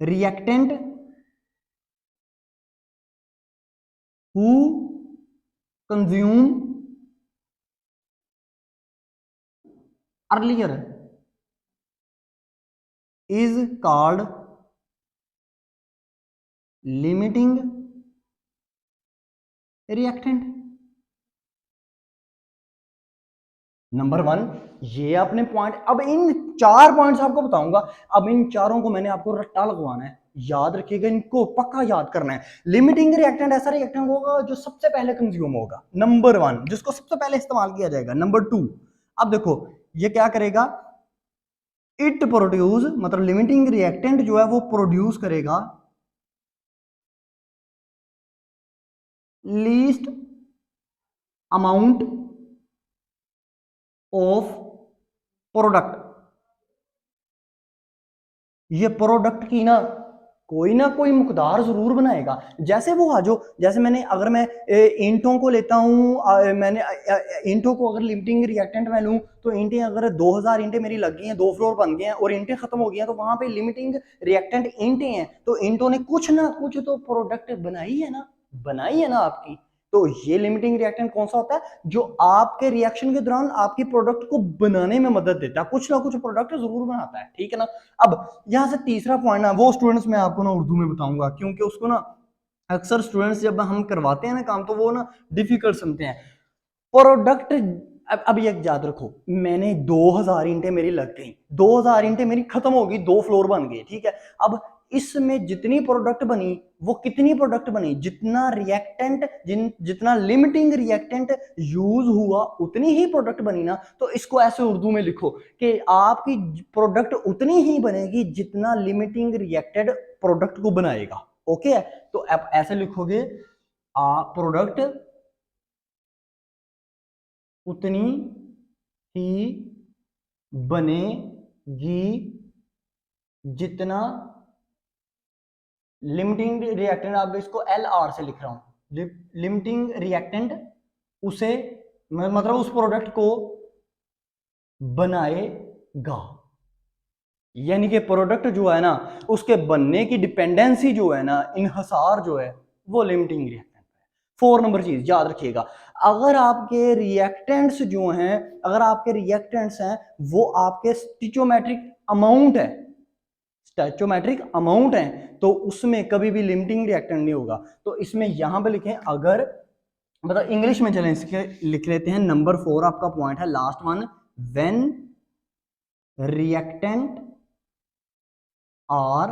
reactant who consume earlier is called limiting reactant. Number 1 ये अपने पॉइंट। अब इन 4 पॉइंट्स आपको बताऊंगा, अब इन चारों को मैंने आपको रट्टा लगवाना है, याद रखिएगा, इनको पक्का याद करना है। लिमिटिंग रिएक्टेंट ऐसा रिएक्टेंट होगा जो सबसे पहले कंज्यूम होगा, नंबर 1, जिसको सबसे पहले इस्तेमाल किया जाएगा। नंबर 2, अब देखो ये क्या करेगा, इट प्रोड्यूस, मतलब लिमिटिंग रिएक्टेंट जो है वो प्रोड्यूस करेगा लीस्ट अमाउंट ऑफ प्रोडक्ट। ये प्रोडक्ट की ना कोई मकदार जरूर बनाएगा। जैसे वो जो, जैसे मैंने, अगर मैं ईंटों को लेता हूं, मैंने ईंटों को अगर लिमिटिंग रिएक्टेंट में लूं, तो ईंटें अगर 2000 ईंटें मेरी लग गई हैं, 2 फ्लोर बन गए हैं और ईंटें खत्म हो गई हैं, तो वहां पे लिमिटिंग रिएक्टेंट ईंटें हैं, तो ईंटों ने कुछ ना कुछ तो प्रोडक्ट बनाई है ना आपकी। तो ये लिमिटिंग रिएक्टेंट कौन सा होता है, जो आपके रिएक्शन के दौरान आपकी प्रोडक्ट को बनाने में मदद देता है, कुछ ना कुछ प्रोडक्ट जरूर बनाता है। ठीक है ना। अब यहां से तीसरा पॉइंट ना, वो स्टूडेंट्स मैं आपको ना उर्दू में बताऊंगा, क्योंकि उसको ना अक्सर स्टूडेंट्स जब हम करवाते हैं ना काम, तो वो ना डिफिकल्ट समझते हैं प्रोडक्ट। अब ये याद रखो, मैंने 2000 ईंटें मेरी लग गई, 2000 ईंटें मेरी खत्म हो गई, 2 फ्लोर बन गए। ठीक है, अब इसमें जितनी प्रोडक्ट बनी, वो कितनी प्रोडक्ट बनी, जितना रिएक्टेंट, जितना लिमिटिंग रिएक्टेंट यूज हुआ उतनी ही प्रोडक्ट बनी ना। तो इसको ऐसे उर्दू में लिखो कि आपकी प्रोडक्ट उतनी ही बनेगी जितना लिमिटिंग रिएक्टेड प्रोडक्ट को बनाएगा। ओके है, तो आप ऐसे लिखोगे, प्रोडक्ट उतनी ही बनेगी जितना लिमिटिंग रिएक्टेंट, आप इसको एल आर से लिख रहा हूं, लिमिटिंग रिएक्टेंट उसे, मतलब उस प्रोडक्ट को बनाएगा। यानी कि प्रोडक्ट जो है ना, उसके बनने की डिपेंडेंसी जो है ना, इन्हसार जो है, वो लिमिटिंग रिएक्टेंट है। 4 नंबर चीज याद रखिएगा, अगर आपके रिएक्टेंट्स जो हैं, अगर आपके रिएक्टेंट्स हैं वो आपके स्टिचोमेट्रिक अमाउंट है, स्टैचोमेट्रिक अमाउंट है, तो उसमें कभी भी लिमिटिंग रिएक्टेंट नहीं होगा। तो इसमें यहां पे लिखें, अगर, मतलब इंग्लिश में चलें, इसके लिख लेते हैं। नंबर 4 आपका पॉइंट है, last one, when reactant are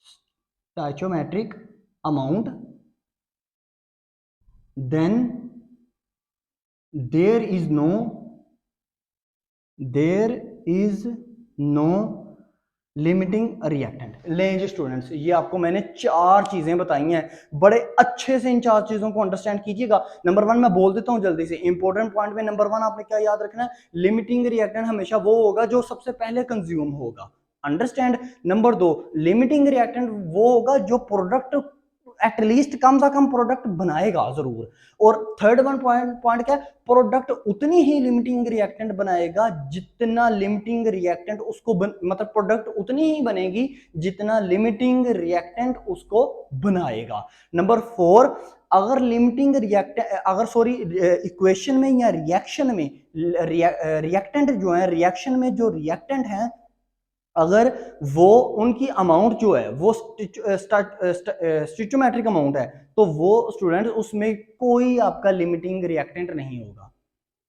stoichiometric amount, then there is no there is no limiting reactant. लें जी स्टूडेंट्स, ये आपको मैंने 4 चीजें बताई हैं, बड़े अच्छे से इन 4 चीजों को अंडरस्टैंड कीजिएगा। नंबर 1 मैं बोल देता हूं जल्दी से, इंपॉर्टेंट पॉइंट में नंबर 1 आपने क्या याद रखना है, लिमिटिंग रिएक्टेंट हमेशा वो होगा जो सबसे पहले कंज्यूम होगा, अंडरस्टैंड। नंबर 2, लिमिटिंग रिएक्टेंट वो होगा जो प्रोडक्ट एटलीस्ट कम से कम प्रोडक्ट बनाएगा जरूर। और थर्ड वन पॉइंट क्या है, प्रोडक्ट उतनी ही लिमिटिंग रिएक्टेंट बनाएगा जितना लिमिटिंग रिएक्टेंट उसको मतलब प्रोडक्ट उतनी ही बनेगी जितना लिमिटिंग रिएक्टेंट उसको बनाएगा। नंबर 4, अगर लिमिटिंग रिएक्टेंट अगर सॉरी इक्वेशन में या रिएक्शन में रिएक्टेंट जो है, रिएक्शन में जो रिएक्टेंट है, अगर वो उनकी अमाउंट जो है वो स्टिचोमेट्रिक अमाउंट है, तो वो स्टूडेंट उसमें कोई आपका लिमिटिंग रिएक्टेंट नहीं होगा।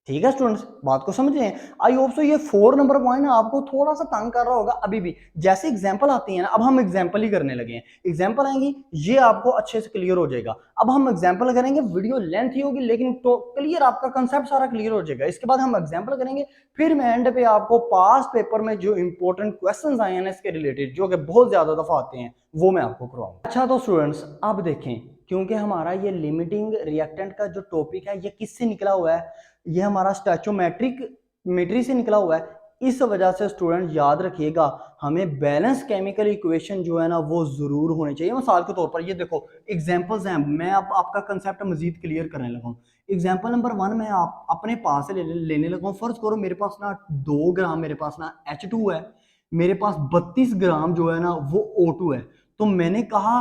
ठीक है स्टूडेंट्स, बात को समझ रहे हैं। आई होप सो ये 4 नंबर पॉइंट आपको थोड़ा सा तंग कर रहा होगा अभी भी। जैसे एग्जांपल आती है ना, अब हम एग्जांपल ही करने लगे हैं, एग्जांपल आएंगी ये आपको अच्छे से क्लियर हो जाएगा। अब हम एग्जांपल करेंगे, वीडियो लेंथ ही होगी लेकिन तो क्लियर आपका कंसेप्ट सारा क्लियर हो जाएगा। इसके बाद हम एग्जांपल करेंगे, फिर मैं एंड पे आपको पास्ट पेपर में जो इंपॉर्टेंट क्वेश्चन आए हैं ना इसके रिलेटेड, जो कि बहुत ज्यादा दफा आते हैं, वो मैं आपको करवाऊंगा। अच्छा तो स्टूडेंट्स अब देखें, क्योंकि हमारा ये लिमिटिंग रिएक्टेंट का जो टॉपिक है ये किससे निकला हुआ है, ये हमारा स्टैचोमेट्री से निकला हुआ है। इस वजह से स्टूडेंट याद रखिएगा, हमें बैलेंस केमिकल इक्वेशन जो है ना वो जरूर होने चाहिए। मिसाल के तौर पर ये देखो एग्जांपल्स हैं, मैं अब आपका कंसेप्ट मजीद क्लियर करने लगा हूँ। एग्जांपल नंबर 1 मैं आप अपने पास से लेने लगा हूँ। फर्ज करो मेरे पास ना 2 ग्राम मेरे पास ना H2 है, मेरे पास 32 ग्राम जो है ना वो O2 है। तो मैंने कहा,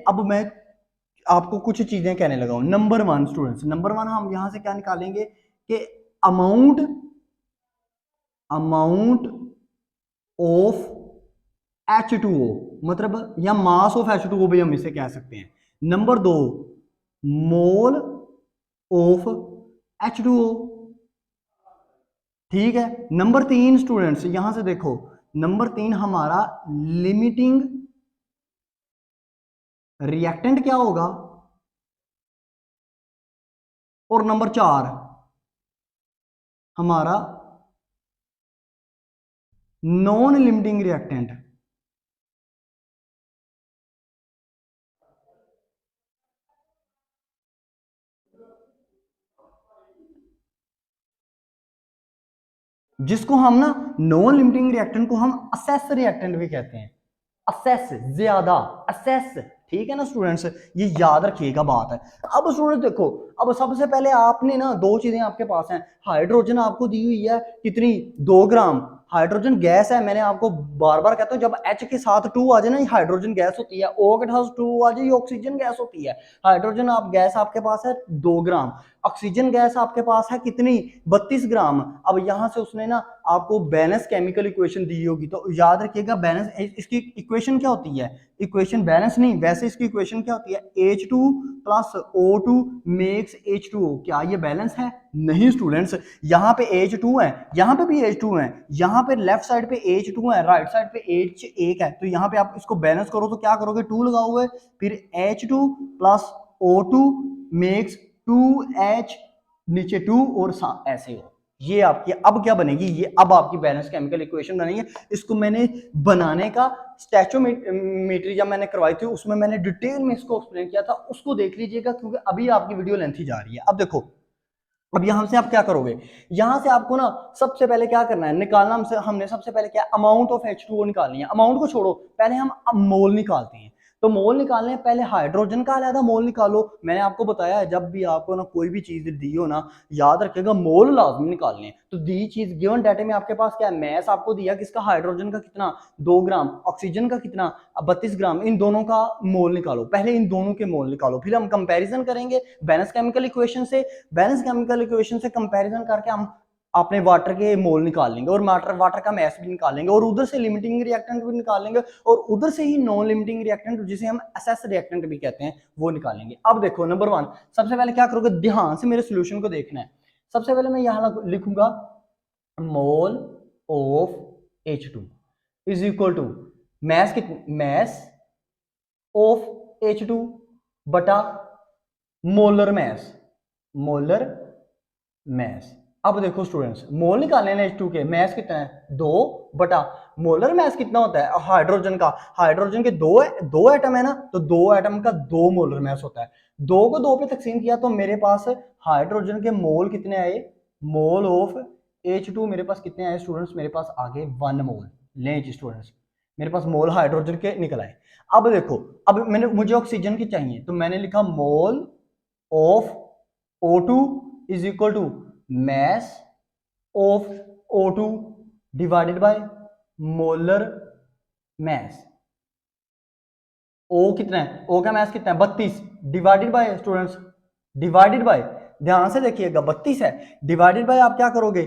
अब मैं आपको कुछ चीजें कहने लगा हूं। नंबर 1 स्टूडेंट्स, नंबर 1 हम यहां से क्या निकालेंगे कि अमाउंट अमाउंट ऑफ H2O, मतलब या मास ऑफ H2O भी हम इसे कह सकते हैं। Number 2, mole of H2O। ठीक है। नंबर 3 स्टूडेंट्स यहां से देखो, नंबर 3 हमारा लिमिटिंग रिएक्टेंट क्या होगा, और नंबर 4 हमारा नॉन लिमिटिंग रिएक्टेंट। जिसको हम ना नॉन लिमिटिंग रिएक्टेंट को हम असेस रिएक्टेंट भी कहते हैं। असेस, ज्यादा, असेस। ठीक है ना स्टूडेंट्स, ये याद रखिएगा बात है। अब स्टूडेंट देखो, अब सबसे पहले आपने ना 2 चीजें आपके पास हैं। हाइड्रोजन आपको दी हुई है कितनी, 2 ग्राम। हाइड्रोजन गैस है, मैंने आपको बार बार कहता हूं जब H के साथ 2 आ जाए ना, ये हाइड्रोजन गैस होती है। O के साथ 2 आ जाए, ये ऑक्सीजन गैस होती है। हाइड्रोजन आप गैस आपके पास है 2 ग्राम, ऑक्सीजन गैस आपके पास है कितनी, 32 ग्राम। अब यहां से उसने ना आपको बैलेंस केमिकल इक्वेशन दी होगी, तो याद रखिएगा बैलेंस, इसकी इक्वेशन क्या होती है, इक्वेशन बैलेंस नहीं, वैसे इसकी इक्वेशन क्या होती है, H2 plus O2 makes H2O। क्या ये बैलेंस है? नहीं स्टूडेंट्स, यहाँ पे H2 है, यहाँ पे भी H2 है, यहाँ पे लेफ्ट साइड पे H2 है, राइट साइड पे H1 है, तो यहाँ पे आप इसको बैलेंस करो तो क्या करोगे, 2 लगाओगे, फिर H2 plus O2 makes 2H, नीचे 2 और ऐसे हो। ये आपकी अब क्या बनेगी, ये अब आपकी बैलेंस केमिकल इक्वेशन बनेगी। इसको मैंने बनाने का स्टैचोमेट्री जब मैंने करवाई थी उसमें मैंने डिटेल में इसको एक्सप्लेन किया था, उसको देख लीजिएगा क्योंकि अभी आपकी वीडियो लेंथी जा रही है। अब देखो, अब यहां से आप क्या करोगे, यहां से आपको ना सबसे पहले क्या करना है, निकालना हमने सबसे पहले क्या, अमाउंट ऑफ H2O निकालनी है। अमाउंट को छोड़ो, पहले हम मोल निकालते हैं। तो मोल निकालने पहले हाइड्रोजन का अलग मोल निकालो। मैंने आपको बताया है जब भी आपको ना कोई भी चीज दी हो ना, याद रखिएगा मोल लाजमी निकालने। तो दी चीज गिवन डाटा में आपके पास क्या है, मैस आपको दिया किसका, हाइड्रोजन का कितना, 2 ग्राम, ऑक्सीजन का कितना, 32 ग्राम। इन दोनों का मोल निकालो, पहले इन दोनों के मोल निकालो, फिर हम कंपैरिजन करेंगे बैलेंस केमिकल इक्वेशन से। बैलेंस केमिकल इक्वेशन से कंपैरिजन करके हम अपने वाटर के मोल निकाल लेंगे और वाटर का मैस भी निकाल लेंगे, और उधर से लिमिटिंग रिएक्टेंट भी निकाल लेंगे, और उधर से ही नॉन लिमिटिंग रिएक्टेंट जिसे हम असेस रिएक्टेंट भी कहते हैं वो निकालेंगे। अब देखो नंबर 1, सबसे पहले क्या करोगे, ध्यान से मेरे सोल्यूशन को देखना है। सबसे पहले मैं यहां लिखूंगा mole of H2 is equal to mass mass of H2 बटा मोलर मैस, मोलर मैस। अब देखो स्टूडेंट्स, मोल निकालने हैं H2 के, मैस कितना है 2 बटा मोलर मैस कितना होता है हाइड्रोजन का, हाइड्रोजन के दो एटम है ना, तो 2 एटम का 2 मोलर मैस होता है। 2 को 2 पे तकसीम किया तो मेरे पास हाइड्रोजन के मोल कितने आए, मोल ऑफ H2 मेरे पास कितने आए स्टूडेंट्स, मेरे पास आगे 1 मोल। लें जी स्टूडेंट्स, मेरे पास मोल हाइड्रोजन के निकल आए। अब देखो, अब मुझे ऑक्सीजन की चाहिए, तो मैंने लिखा mole of O2 is equal to mass of O2 divided by molar mass। O कितना है, O का mass कितना है 32, divided by students, divided by, ध्यान से देखिएगा 32 है, डिवाइडेड बाय आप क्या करोगे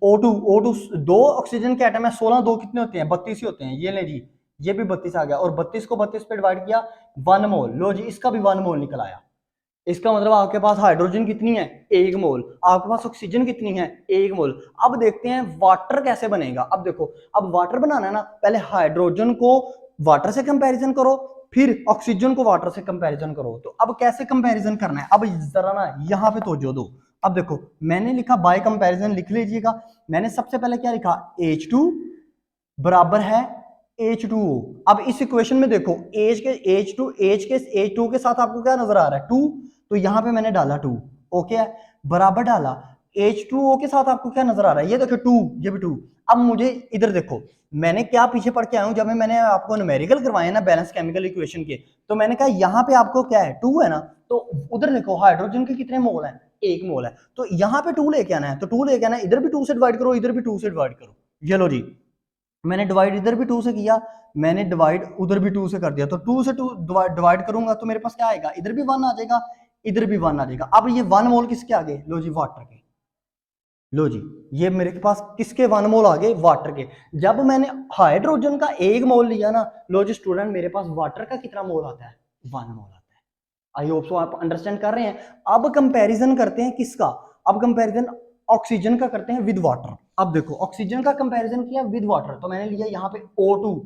O2 दो ऑक्सीजन के एटम है, 16 दो कितने होते हैं 32 ही होते हैं, ये ले जी, ये भी 32 आ गया, और 32 को 32 पे डिवाइड किया 1 मोल, लो जी इसका भी 1 मोल निकल आया। इसका मतलब आपके पास हाइड्रोजन कितनी है 1 मोल, आपके पास ऑक्सीजन कितनी है 1 मोल। अब देखते हैं वाटर कैसे बनेगा। अब देखो, अब वाटर बनाना है ना, पहले हाइड्रोजन को वाटर से कंपैरिजन करो, फिर ऑक्सीजन को वाटर से कंपैरिजन करो। तो अब कैसे कंपैरिजन करना है, अब जरा ना यहां पे तवज्जो दो। अब देखो मैंने लिखा बाय कंपैरिजन, लिख लीजिएगा। मैंने सबसे पहले क्या लिखा, H2 बराबर है H2O। अब इस इक्वेशन में देखो H2 के साथ आपको क्या नजर आ रहा है 2, तो यहां पे मैंने डाला 2, ओके है, बराबर डाला। H2O के साथ आपको क्या नजर आ रहा है, ये देखो 2, ये भी 2। अब मुझे इधर देखो, मैंने क्या पीछे पढ़ के आया हूं, जब मैंने आपको न्यूमेरिकल करवाए ना बैलेंस केमिकल इक्वेशन के, तो मैंने कहा यहाँ पे आपको क्या है 2 है ना, तो उधर देखो हाइड्रोजन के कितने मोल है 1 मोल है, तो यहाँ पे 2 लेके आना है, तो 2 लेके आना है, इधर भी 2 से डिवाइड करो, इधर भी 2 से डिवाइड करो। ये लो जी, मैंने डिवाइड इधर भी 2 से किया, मैंने डिवाइड उधर भी 2 से कर दिया, तो 2 से 2 डिवाइड करूंगा तो मेरे पास क्या आएगा, इधर भी 1 आ जाएगा, इधर भी 1 आ जाएगा। अब ये 1 मोल किसके आगे, लो जी वाटर के, लो जी ये मेरे पास किसके 1 मोल आगे, वाटर के। जब मैंने हाइड्रोजन का 1 मोल लिया ना, लो जी स्टूडेंट मेरे पास वाटर का कितना मोल आता है 1 मोल आता है। आई होप सो आप अंडरस्टैंड कर रहे हैं। अब कंपैरिजन करते हैं किसका, अब कंपैरिजन ऑक्सीजन का करते हैं विद वाटर। अब देखो ऑक्सीजन का कंपैरिजन किया विद वाटर, तो मैंने लिया यहाँ पे O2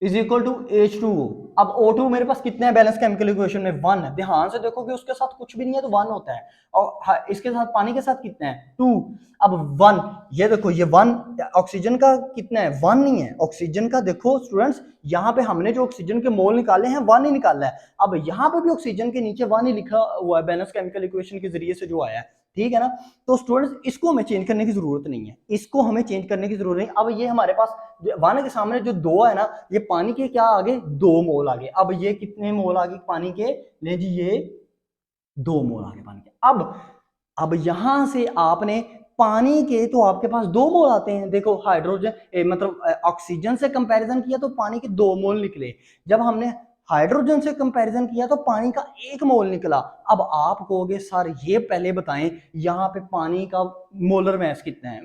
is equal to H2O। अब O2 मेरे पास कितने हैं बैलेंस केमिकल इक्वेशन में 1 है, ध्यान से देखो कि उसके साथ कुछ भी नहीं है तो 1 होता है, और इसके साथ पानी के साथ कितना है 2। अब 1, ये देखो ये 1, ऑक्सीजन का कितना है 1 नहीं है, ऑक्सीजन का देखो स्टूडेंट्स, यहाँ पे हमने जो ऑक्सीजन के मोल निकाले हैं 1 ही निकाला है। अब यहाँ पे भी ऑक्सीजन के नीचे 1 ही लिखा हुआ है बैलेंस केमिकल इक्वेशन के जरिए से जो आया है, ठीक है ना। तो स्टूडेंट्स इसको हमें चेंज करने की जरूरत नहीं है, इसको हमें चेंज करने की जरूरत नहीं। अब ये हमारे पास 1 के सामने जो 2 है ना, ये पानी के क्या आगे 2 मोल आगे। अब ये कितने मोल आगे पानी के, ले जी ये 2 मोल आगे पानी के। अब यहां से आपने पानी के तो आपके पास 2 मोल आते हैं, देखो हाइड्रोजन मतलब ऑक्सीजन से कंपैरिजन किया तो पानी के 2 मोल निकले, जब हमने हाइड्रोजन से कंपैरिजन किया तो पानी का 1 मोल निकला। अब आप कहोगे सर ये पहले बताएं यहाँ पे पानी का मोलर मैस कितना है,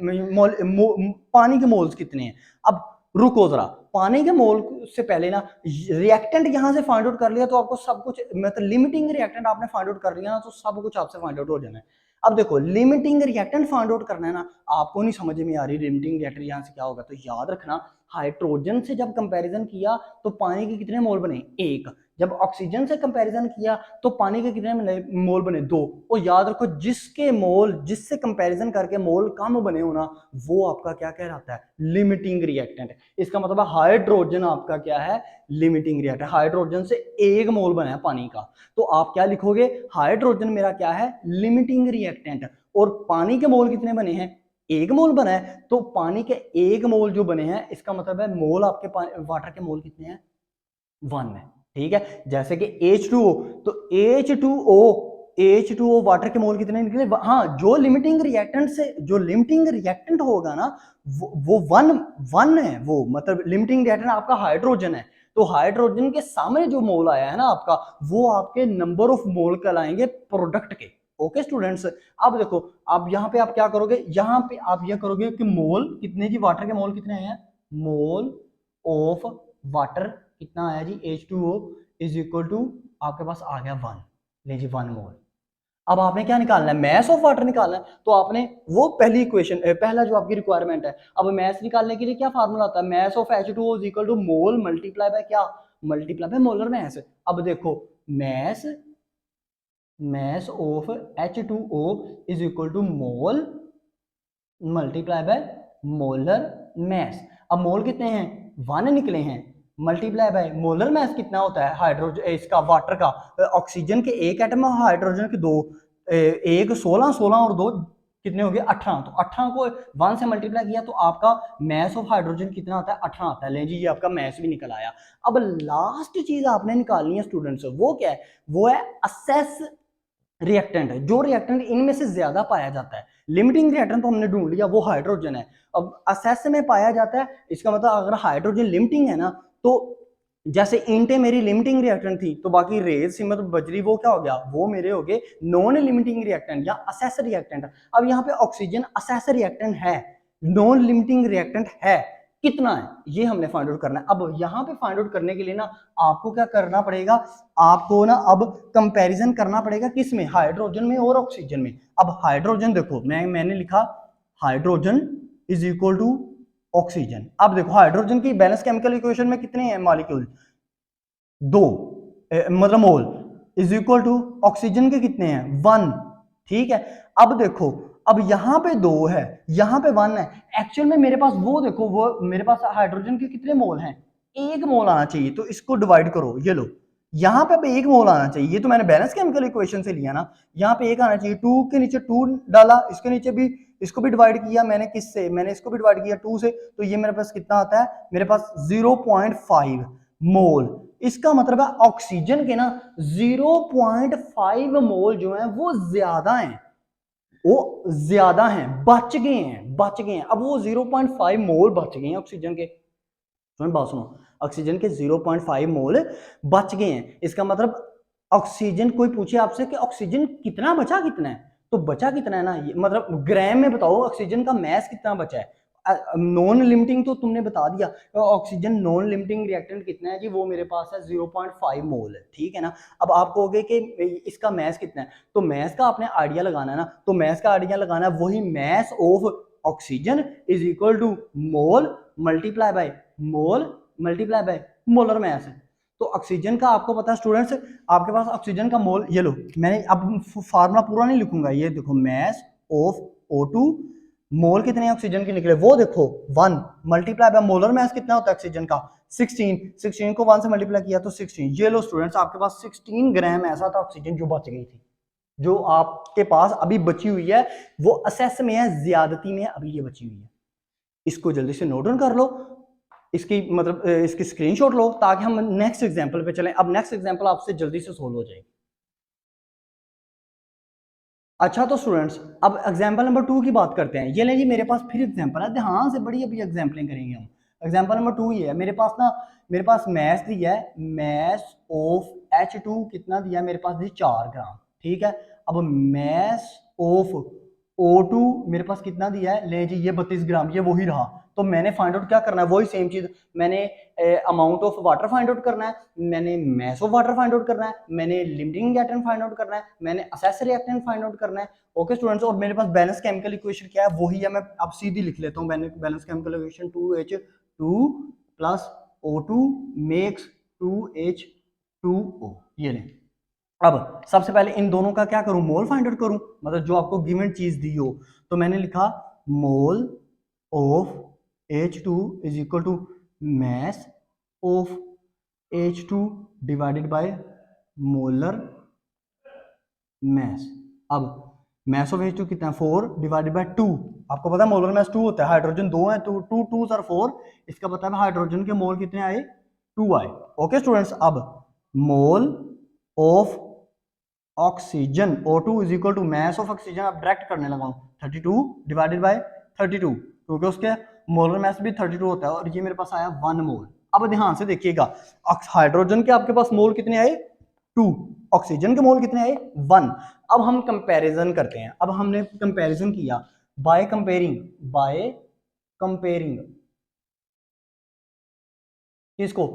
पानी के मोल्स कितने हैं। अब रुको जरा, पानी के मोल से पहले ना रिएक्टेंट यहां से फाइंड आउट कर लिया तो आपको सब कुछ, मतलब लिमिटिंग रिएक्टेंट आपने फाइंड आउट कर लिया ना तो सब कुछ आपसे फाइंड आउट हो जाना है। अब देखो लिमिटिंग रिएक्टेंट फाइंड आउट करना है ना, आपको नहीं समझ में आ रही लिमिटिंग रिएक्टेंट यहां से क्या होगा, तो याद रखना हाइड्रोजन से जब कंपैरिजन किया तो पानी के कितने मोल बने 1, जब ऑक्सीजन से कंपैरिजन किया तो पानी के कितने मोल बने 2। और याद रखो जिसके मोल, जिससे कंपैरिजन करके मोल कम बने हो ना, वो आपका क्या कहलाता है लिमिटिंग रिएक्टेंट। इसका मतलब हाइड्रोजन आपका क्या है लिमिटिंग रिएक्टेंट, हाइड्रोजन से 1 मोल बना है पानी का, तो आप क्या लिखोगे हाइड्रोजन मेरा क्या है लिमिटिंग रिएक्टेंट। और पानी के मोल कितने बने हैं 1 मोल बना है, तो पानी के 1 मोल जो बने हैं इसका मतलब है मोल आपके वाटर के मोल कितने हैं 1 है, ठीक है। जैसे कि H2O, तो H2O वाटर के मोल कितने निकले, हाँ जो लिमिटिंग रिएक्टेंट से, जो लिमिटिंग रिएक्टेंट होगा ना वो 1 है, वो मतलब लिमिटिंग रिएक्टेंट आपका हाइड्रोजन है, तो हाइड्रोजन के सामने जो मोल आया है ना आपका, वो आपके नंबर ऑफ मोल कहलाएंगे प्रोडक्ट के। ओके स्टूडेंट्स, अब देखो अब यहाँ पे आप क्या करोगे, यहाँ पे आप ये करोगे कि मोल कितने जी, वाटर के मोल कितने हैं, मोल ऑफ वाटर कितना आया जी H2O इज इक्वल टू आपके पास आ गया 1, ले जी 1 मोल। अब आपने क्या निकालना है मैस ऑफ वाटर निकालना है, तो आपने वो पहली इक्वेशन, पहला जो आपकी रिक्वायरमेंट है। अब मैस निकालने के लिए क्या फार्मूला होता है, mass of H2O is equal to mole multiply by क्या, मल्टीप्लाई बाय मोलर मैस। अब देखो mass of H2O is equal to mole multiply by molar mass. अब मोल कितने हैं, 1 निकले हैं, मल्टीप्लाई बाय मोलर मैस कितना होता है हाइड्रोजन इसका वाटर का, ऑक्सीजन के एक एटम है, हाइड्रोजन के दो, एक 16, 16 और दो कितने हो गए 18। तो 18 को 1 से मल्टीप्लाई किया तो आपका मैस ऑफ हाइड्रोजन कितना आता है 18 आता है। ले जी ये आपका मैस भी निकल आया। अब लास्ट चीज आपने निकालनी है स्टूडेंट्स, वो क्या है, वो है असेस रिएक्टेंट। जो रिएक्टेंट इनमें से ज्यादा पाया जाता है, लिमिटिंग रिएक्टेंट तो हमने ढूंढ लिया वो हाइड्रोजन है। अब असेस में पाया जाता है, इसका मतलब अगर हाइड्रोजन लिमिटिंग है ना, तो जैसे इंटे मेरी लिमिटिंग रिएक्टेंट थी, तो बाकी रेज सिमत बजरी वो क्या हो गया, वो मेरे हो गए नॉन लिमिटिंग रिएक्टेंट या असेस रिएक्टेंट। अब यहाँ पे ऑक्सीजन असेस रिएक्टेंट है, नॉन लिमिटिंग रिएक्टेंट है, कितना है ये हमने फाइंड आउट करना है। अब यहाँ पे फाइंड आउट करने के लिए ना आपको क्या करना पड़ेगा, आपको ना अब कंपैरिजन करना पड़ेगा किस में, हाइड्रोजन में और ऑक्सीजन में। अब हाइड्रोजन देखो मैंने लिखा hydrogen is equal to oxygen. अब देखो हाइड्रोजन की बैलेंस केमिकल इक्वेशन में कितने हैं मॉलिक्यूल, 2 मतलब मोल, इज इक्वल टू ऑक्सीजन के कितने हैं 1, ठीक है। अब देखो अब यहां पे 2 है, यहां पे 1 है, एक्चुअल में मेरे पास वो देखो, वो मेरे पास हाइड्रोजन के कितने मोल हैं, 1 मोल आना चाहिए, तो इसको डिवाइड करो, ये लो यहां पे अब 1 मोल आना चाहिए, ये तो मैंने बैलेंस केमिकल इक्वेशन से लिया ना, यहां पे 1 आना चाहिए, 2 के नीचे 2 डाला, इसके नीचे भी, इसको भी डिवाइड किया मैंने किससे, मैंने इसको भी डिवाइड किया 2 से, तो ये मेरे पास कितना आता है, मेरे पास 0.5 मोल। इसका मतलब है ऑक्सीजन के ना 0.5 मोल जो है वो ज्यादा हैं, वो ज्यादा हैं, बच गए हैं, बच गए हैं। अब वो 0.5 मोल बच गए हैं ऑक्सीजन के, सुन बात सुनो, ऑक्सीजन के 0.5 मोल बच गए हैं। इसका मतलब ऑक्सीजन, कोई पूछे आपसे कि ऑक्सीजन कितना बचा, कितना है, तो बचा कितना है ना, मतलब ग्राम में बताओ ऑक्सीजन का मैस कितना बचा है। नॉन लिमिटिंग तो तुमने बता दिया, तो ऑक्सीजन नॉन लिमिटिंग रिएक्टेंट कितना है जी, वो मेरे पास है 0.5 मोल है, ठीक है ना। अब आप कहोगे कि इसका मैस कितना है, तो मैस का आपने आइडिया लगाना है ना, तो मैस का आइडिया लगाना है वही mass of oxygen is equal to mole multiply by mole multiply by molar mass. तो ऑक्सीजन का आपको पता है स्टूडेंट्स, आपके पास ऑक्सीजन का मोल, ये लो मैंने अब फार्मूला पूरा नहीं लिखूंगा, ये देखो मैस ऑफ O2, मोल कितने ऑक्सीजन के निकले वो देखो 1, मल्टीप्लाई बाय मोलर मैस कितना होता है ऑक्सीजन का 16, 16 को 1 से मल्टीप्लाई किया तो 16। ये लो स्टूडेंट्स आपके पास 16 ग्राम ऐसा था ऑक्सीजन जो बच गई थी, जो आपके पास अभी बची हुई है, वो असेस में है, ज्यादती में है, अभी ये बची हुई है। इसको जल्दी से नोट डाउन कर लो, इसकी मतलब इसकी स्क्रीनशॉट लो, ताकि हम नेक्स्ट एग्जांपल पे चलें। अब नेक्स्ट एग्जांपल आपसे जल्दी से सोल्व हो जाएगी। अच्छा तो स्टूडेंट्स अब एग्जांपल नंबर 2 की बात करते हैं। ये ले जी मेरे पास फिर एग्जांपल है, ध्यान से बड़ी अभी एग्जांपलिंग करेंगे हम। एग्जांपल नंबर 2 ये है मेरे पास ना, मेरे पास मैस दिया है, मैस ऑफ H2 कितना दिया है मेरे पास जी 4 ग्राम, ठीक है। अब मैस ऑफ O2 मेरे पास कितना दिया है, ले जी ये 32 ग्राम, ये वही रहा। तो मैंने फाइंड आउट क्या करना है, वही सेम चीज, मैंने amount of water find out करना है, मैंने mass of water find out करना है, मैंने लिमिटिंग रिएक्टेंट फाइंड आउट करना है, मैंने असेस रिएक्टेंट फाइंड आउट करना है। ओके स्टूडेंट्स, और मेरे पास बैलेंस केमिकल इक्वेशन क्या है, वही है, मैं अब सीधी लिख लेता हूँ। Balance chemical equation 2H2 plus O2 makes 2H2O, ये ले। अब सबसे पहले इन दोनों का क्या करूं, मोल फाइंड आउट करूं, मतलब जो आपको गिवन चीज दी हो। तो मैंने लिखा mole of H2 is equal to mass of H2 divided by molar mass. अब मैस ऑफ H2 कितना है 4 डिवाइडेड बाय 2, आपको पता है मोलर मैस 2 होता है, हाइड्रोजन 2 है, 2 2 2 सर 4, इसका पता है हाइड्रोजन के मोल कितने आए 2 आए। ओके स्टूडेंट्स, अब mole of oxygen O2 is equal to mass of oxygen, अब डायरेक्ट करने लगा हूं 32 डिवाइडेड बाय 32, क्योंकि उसके मोलर मैस भी 32 होता है, और ये मेरे पास आया 1 मोल। अब ध्यान से देखिएगा, हाइड्रोजन के आपके पास मोल कितने आए 2, ऑक्सीजन के मोल कितने आए 1। अब हम कंपैरिजन करते हैं, अब हमने कंपैरिजन किया बाय कंपेयरिंग किसको,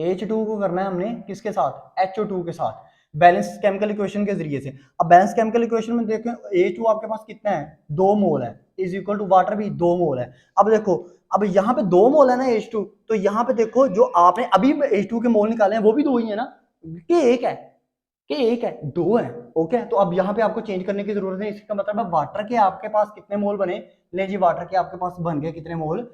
H2 को करना है हमने किसके साथ, HO2 के साथ, बैलेंस केमिकल इक्वेशन के जरिए से। अब बैलेंस केमिकल इक्वेशन में देखें H2 आपके पास कितना है 2 मोल है, इज इक्वल टू वाटर भी 2 मोल है। अब देखो, अब यहाँ पे 2 मोल है ना H2, तो यहाँ पे देखो जो आपने अभी H2 के मोल निकाले हैं वो भी 2 ही है ना, कि एक है, कि एक है 2 है। ओके, तो अब यहाँ पे आपको चेंज करने की जरूरत है, इसका मतलब है वाटर के आपके पास कितने मोल बने ले जी वाटर के आपके पास बन गए कितने मोल,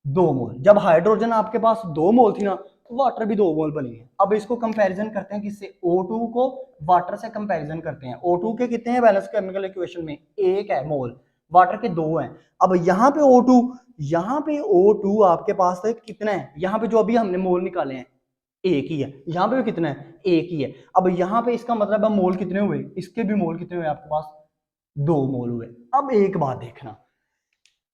2 मोल। जब हाइड्रोजन आपके पास 2 मोल थी ना तो वाटर भी 2 मोल बनी है। अब इसको कंपैरिजन करते हैं किससे, O2 को वाटर से कंपैरिजन करते हैं। O2 के कितने हैं बैलेंस केमिकल इक्वेशन में, 1 है मोल, वाटर के 2 हैं। अब यहाँ पे O2 आपके पास कितना है, यहाँ पे जो अभी हमने मोल निकाले हैं 1 ही है, यहाँ पे भी कितना है 1 ही है। अब यहाँ पे इसका मतलब है मोल कितने हुए, इसके भी मोल कितने हुए आपके पास, 2 मोल हुए। अब एक बात देखना,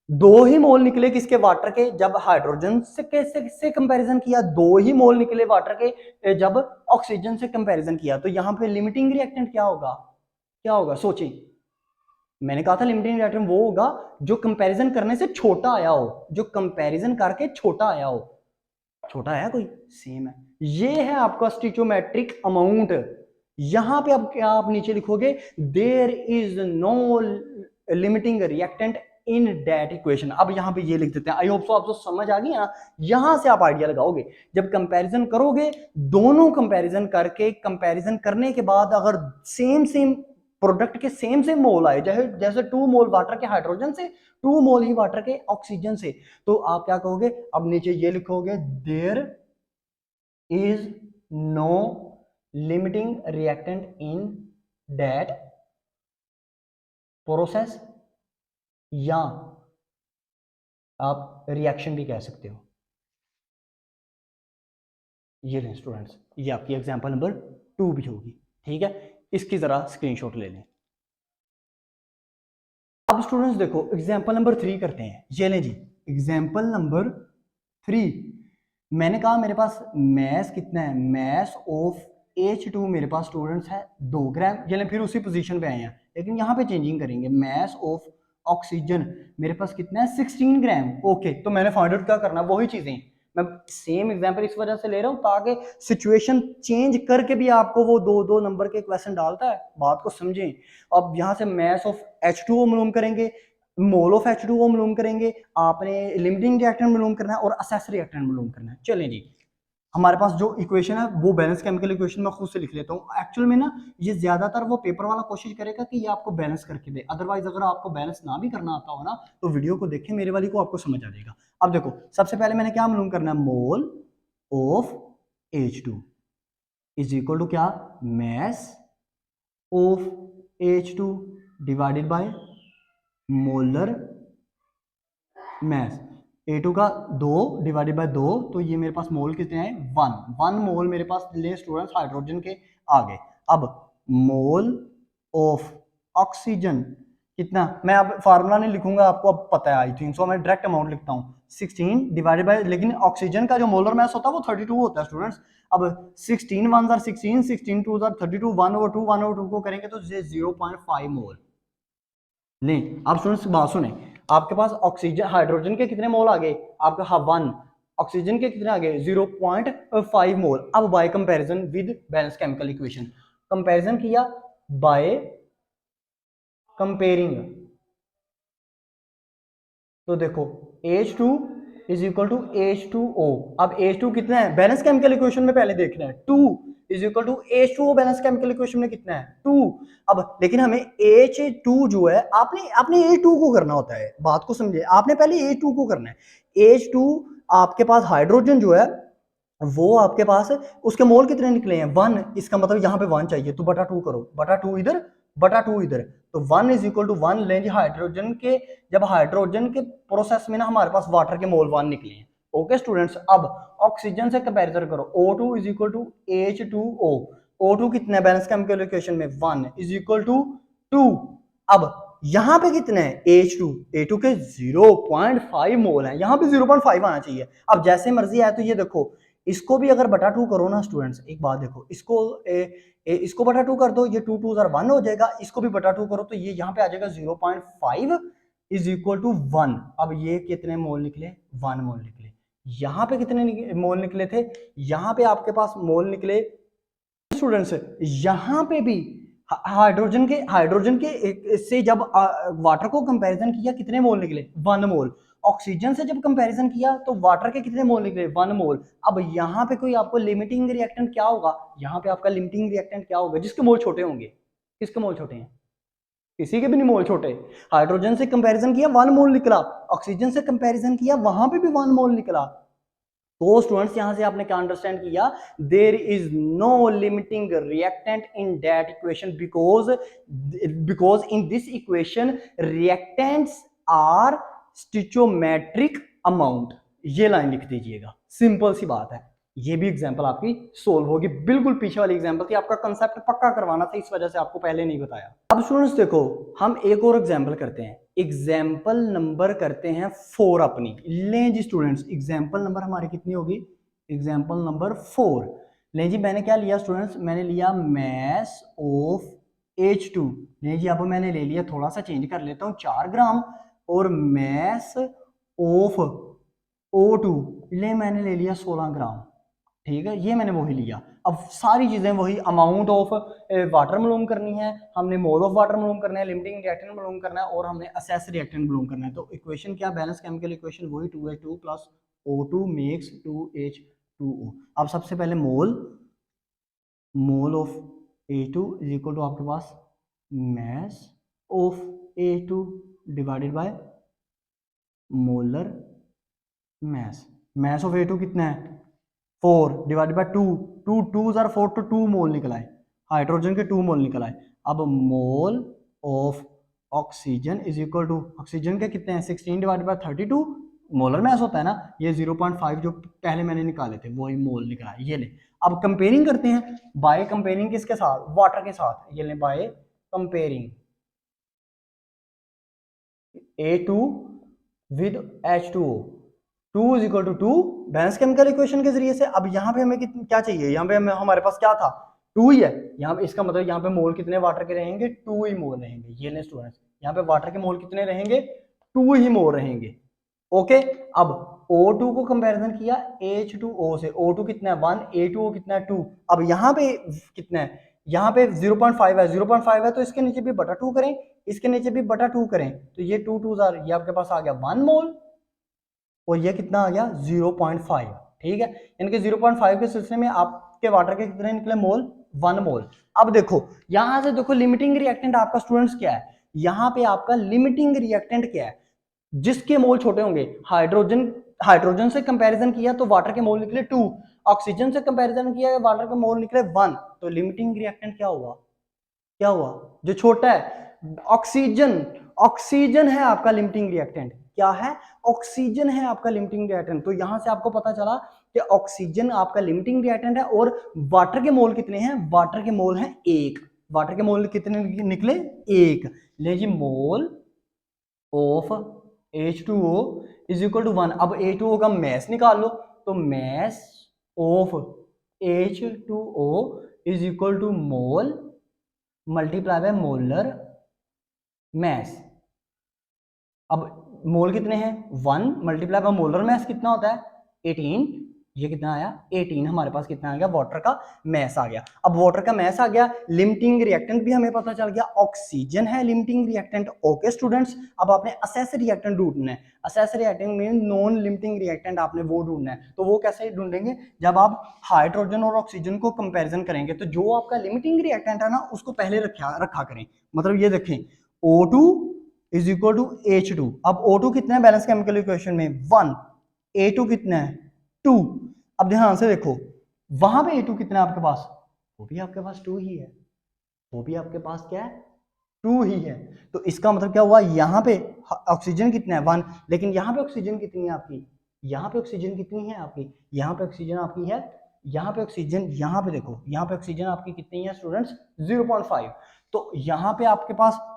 2 ही मोल निकले किसके, वाटर के, जब हाइड्रोजन से कंपैरिजन किया 2 ही मोल निकले वाटर के, जब ऑक्सीजन से कंपैरिजन किया। तो यहाँ पे लिमिटिंग रिएक्टेंट क्या होगा, क्या होगा सोचिए। मैंने कहा था लिमिटिंग रिएक्टेंट वो होगा जो कंपैरिजन करने से छोटा आया हो, जो कंपैरिजन करके छोटा आया हो। छोटा आया कोई, सेम है। ये है आपका स्टिचोमेट्रिक अमाउंट। यहां पे अब क्या आप नीचे लिखोगे, there is no limiting reactant in that equation. अब यहां पे ये लिख देते हैं। आई होप सो आपको समझ आ गई ना, यहां से आप आइडिया लगाओगे। जब कंपैरिजन करोगे, दोनों कंपैरिजन करके, कंपैरिजन करने के बाद अगर सेम सेम प्रोडक्ट के सेम सेम मोल आए, जैसे 2 मोल वाटर के हाइड्रोजन से, 2 मोल ही वाटर के ऑक्सीजन से, तो आप क्या कहोगे, अब नीचे ये लिखोगे, there is no limiting reactant in that process, या आप रिएक्शन भी कह सकते हो। ये लें स्टूडेंट्स, ये आपकी एग्जांपल नंबर 2 भी होगी, ठीक है। इसकी जरा स्क्रीनशॉट ले लें। अब स्टूडेंट्स देखो एग्जांपल नंबर 3 करते हैं। ये लें जी एग्जांपल नंबर 3। मैंने कहा मेरे पास मैस कितना है, मैस ऑफ H2 मेरे पास स्टूडेंट्स है 2 ग्राम। ये लें फिर उसी पोजीशन पे आए हैं, लेकिन यहाँ पे चेंजिंग करेंगे। मैस ऑफ ऑक्सीजन मेरे पास कितना है 16 ग्राम। ओके, तो मैंने फाइंड आउट क्या करना, वही चीजें मैं सेम एग्जांपल इस वजह से ले रहा हूँ ताकि सिचुएशन चेंज करके भी आपको वो 2-2 नंबर के क्वेश्चन डालता है, बात को समझें। अब यहाँ से मैस ऑफ H2O मालूम करेंगे, मोल ऑफ H2O मालूम करेंगे, आपने लिमिटिंग रिएक्टेंट मालूम करना है और असेस रिएक्टेंट मालूम करना है। चलें जी, हमारे पास जो इक्वेशन है वो बैलेंस केमिकल इक्वेशन मैं खुद से लिख लेता हूँ। एक्चुअल में ना ये ज्यादातर वो पेपर वाला कोशिश करेगा कि ये आपको बैलेंस करके दे, अदरवाइज अगर आपको बैलेंस ना भी करना आता हो ना तो वीडियो को देखें मेरे वाली को, आपको समझ आ जाएगा। अब देखो सबसे पहले मैंने क्या मालूम करना है, mole of H2 is equal to क्या, mass of H2 divided by molar mass. A2 का 2 डिवाइडेड बाय 2, तो ये मेरे पास मोल कितने हैं 1 मोल मेरे पास ले स्टूडेंट्स हाइड्रोजन के आगे। अब मोल ऑफ ऑक्सीजन कितना, मैं अब फार्मूला नहीं लिखूंगा, आपको अब पता है आई थिंक सो, मैं डायरेक्ट अमाउंट लिखता हूँ 16 डिवाइडेड बाय, लेकिन ऑक्सीजन का जो मोलर मास होता है वो 32 होता है स्टूडेंट्स। अब 16 1 आर 16, 16 2 आर 32, 1/2 को करेंगे तो 0.5 मोल। नहीं आप स्टूडेंट्स बात सुने, आपके पास ऑक्सीजन हाइड्रोजन के कितने मोल आ गए आपका, हाँ 1, ऑक्सीजन के कितने आ गए 0.5 मोल। अब bye comparison with balance chemical equation, comparison किया बाय कंपेयरिंग, तो देखो H2 is equal to H2O। अब H2 कितना है बैलेंस केमिकल इक्वेशन में पहले देखना है, 2 is equal to H2O balance chemical equation में कितना है 2। अब लेकिन हमें H2 जो है आपने H2 को करना होता है, बात को समझे, आपने पहले H2 को करना है। H2 आपके पास हाइड्रोजन जो है वो आपके पास उसके मोल कितने निकले हैं 1, इसका मतलब यहाँ पे 1 चाहिए तो बटा 2 करो, बटा 2 इधर बटा 2 इधर, तो 1 इज इक्वल टू 1 लेंगे हाइड्रोजन के, जब हाइड्रोजन के प्रोसेस में ना हमारे पास वाटर के मोल 1 निकले हैं। ओके स्टूडेंट्स, अब ऑक्सीजन से कंपैरिजन करो, O2 is equal to H2O, O2 कितना है बैलेंस केमिकल इक्वेशन में 1 इज इक्वल टू 2। अब यहां पे कितने हैं H2, A2 के 0.5 मोल है, यहां पे 0.5 आना चाहिए। अब जैसे मर्जी आए तो ये देखो इसको भी अगर बटा 2 करो ना स्टूडेंट्स, एक बात देखो इसको इसको बटा 2 कर दो, ये 2 2 1 हो जाएगा, इसको भी बटा 2 करो तो ये यहाँ पे आ जाएगा 0.5 इज इक्वल टू 1। अब ये कितने मोल निकले 1 मोल निकले। यहाँ पे कितने मोल निकले थे, यहाँ पे आपके पास मोल निकले स्टूडेंट्स, यहाँ पे भी हाइड्रोजन के से जब वाटर को कंपैरिजन किया कितने मोल निकले 1 मोल, ऑक्सीजन से जब कंपैरिजन किया तो वाटर के कितने मोल निकले 1 मोल। अब यहाँ पे कोई आपको लिमिटिंग रिएक्टेंट क्या होगा, यहाँ पे आपका लिमिटिंग रिएक्टेंट क्या होगा जिसके मोल छोटे होंगे, किसके मोल छोटे हैं, किसी के भी नहीं मोल छोटे। हाइड्रोजन से कंपैरिजन किया 1 मोल निकला, ऑक्सीजन से कंपैरिजन किया वहां पे भी 1 मोल निकला। तो स्टूडेंट्स यहां से आपने क्या अंडरस्टैंड किया, there is no limiting reactant in that equation because in this equation reactants are stoichiometric amount. ये लाइन लिख दीजिएगा, सिंपल सी बात है। ये भी एग्जांपल आपकी सोल्व होगी, बिल्कुल पीछे वाली एग्जांपल थी, आपका कंसेप्ट पक्का करवाना था, इस वजह से आपको पहले नहीं बताया। अब स्टूडेंट्स देखो, हम एक और एग्जांपल करते हैं, एग्जाम्पल नंबर करते हैं 4 अपनी। लें जी स्टूडेंट्स, एग्जाम्पल नंबर हमारी कितनी होगी, एग्जाम्पल नंबर 4। लें जी, मैंने क्या लिया स्टूडेंट्स, मैंने लिया मैस ऑफ H2। लें जी, अब मैंने ले लिया, थोड़ा सा चेंज कर लेता हूँ, 4 ग्राम, और मैस ऑफ O2 ले मैंने ले लिया 16 ग्राम। ठीक है, ये मैंने वही लिया। अब सारी चीजें वही, अमाउंट ऑफ वाटर मालूम करनी है, हमने मोल ऑफ वाटर मालूम करना है, लिमिटिंग रिएक्टेंट मालूम करना है, और हमने असेस रिएक्टेंट मालूम करना है। तो इक्वेशन क्या, बैलेंस केमिकल इक्वेशन वही 2H2 plus O2 makes 2H2O। अब सबसे पहले mole of A2 is equal to आपके पास mass of A2 divided by molar mass. Mass of A2 कितना है, 4 डिवाइडेड बाय 2, 2 आर 4 तो 2 मोल निकला है, हाइड्रोजन के 2 मोल निकला है। अब mole of oxygen is equal to, oxygen के कितने हैं, 16 डिवाइडेड बाय 32, मोलर मैस होता है ना, ये 0.5 जो पहले मैंने निकाले थे वही मोल निकला है। ये ले, अब कंपेयरिंग करते हैं, बाय कंपेयरिंग किसके साथ, वाटर के साथ। ये ले, by comparing A2 with H2O, 2 is equal to 2 balance chemical equation के जरिए से। अब यहाँ पे हमें क्या चाहिए, यहाँ पे हमारे पास क्या था, 2 ही है। यहाँ पे इसका मतलब यहाँ पे मोल कितने वाटर के रहेंगे, 2 ही मोल रहेंगे। ये ले स्टूडेंट्स, यहाँ पे वाटर के मोल कितने रहेंगे, 2 ही मोल रहेंगे। ओके, अब O2 को कंपैरिजन किया H2O से, O2 कितना है 1, A2O कितना है 2। अब यहाँ पे कितना है, यहाँ पे 0.5 है, 0.5 है तो इसके नीचे भी बटा 2 करें, इसके नीचे भी बटा 2 करें, तो ये 2 2 ये आपके पास आ गया 1 मोल, और ये कितना आ गया 0.5। ठीक है, इनके 0.5 के सिलसिले में आपके वाटर के कितने निकले मोल, 1 मोल। अब देखो यहां से, देखो लिमिटिंग रिएक्टेंट आपका स्टूडेंट्स क्या है, यहां पे आपका लिमिटिंग रिएक्टेंट क्या है, जिसके मोल छोटे होंगे। हाइड्रोजन से कंपैरिजन किया तो वाटर के मोल निकले 2, ऑक्सीजन से कंपैरिजन किया वाटर के मोल निकले 1, तो लिमिटिंग रिएक्टेंट क्या हुआ, क्या हुआ, जो छोटा है ऑक्सीजन। ऑक्सीजन है आपका लिमिटिंग रिएक्टेंट, क्या है, ऑक्सीजन है आपका लिमिटिंग रिएक्टेंट। तो यहां से आपको पता चला कि ऑक्सीजन आपका लिमिटिंग रिएक्टेंट है, और वाटर के मोल कितने हैं, वाटर के मोल हैं 1। वाटर के मोल कितने निकले, 1। ले जी, mole of H2O is equal to 1। अब H2O का मैस निकाल लो, तो mass of H2O is equal to mole multiply by molar mass. अब मोल कितने हैं, 1 मल्टीप्लाई बाय मोलर मैस कितना होता है, 18। ये कितना आया, 18 हमारे पास कितना आ गया, वाटर का मैस आ गया। अब वाटर का मैस आ गया, लिमिटिंग रिएक्टेंट भी हमें पता चल गया, ऑक्सीजन है लिमिटिंग रिएक्टेंट। ओके स्टूडेंट्स, अब आपने असेस रिएक्टेंट ढूंढना है। Assess reactant mean non limiting reactant आपने वो ढूंढना है। तो वो कैसे ढूंढेंगे, जब आप हाइड्रोजन और ऑक्सीजन को कंपेरिजन करेंगे, तो जो आपका लिमिटिंग रिएक्टेंट है ना, उसको पहले रखा करें। मतलब ये देखें, O2 is equal to H2। अब O2 कितना है बैलेंस केमिकल इक्वेशन में, 1, A2 कितना है 2। अब ध्यान से देखो, वहां पे A2 कितना है आपके पास, वो भी आपके पास 2 ही है, वो भी आपके पास क्या है, 2 ही है। तो इसका मतलब क्या हुआ, यहाँ पे ऑक्सीजन कितना है 1, लेकिन यहाँ पे ऑक्सीजन कितनी है आपकी, यहाँ पे ऑक्सीजन कितनी है आपकी, यहाँ पे ऑक्सीजन आपकी है, यहाँ पे ऑक्सीजन, यहाँ पे देखो, यहाँ पे ऑक्सीजन आपकी कितनी है स्टूडेंट्स, 0.5। तो यहाँ पे आपके पास,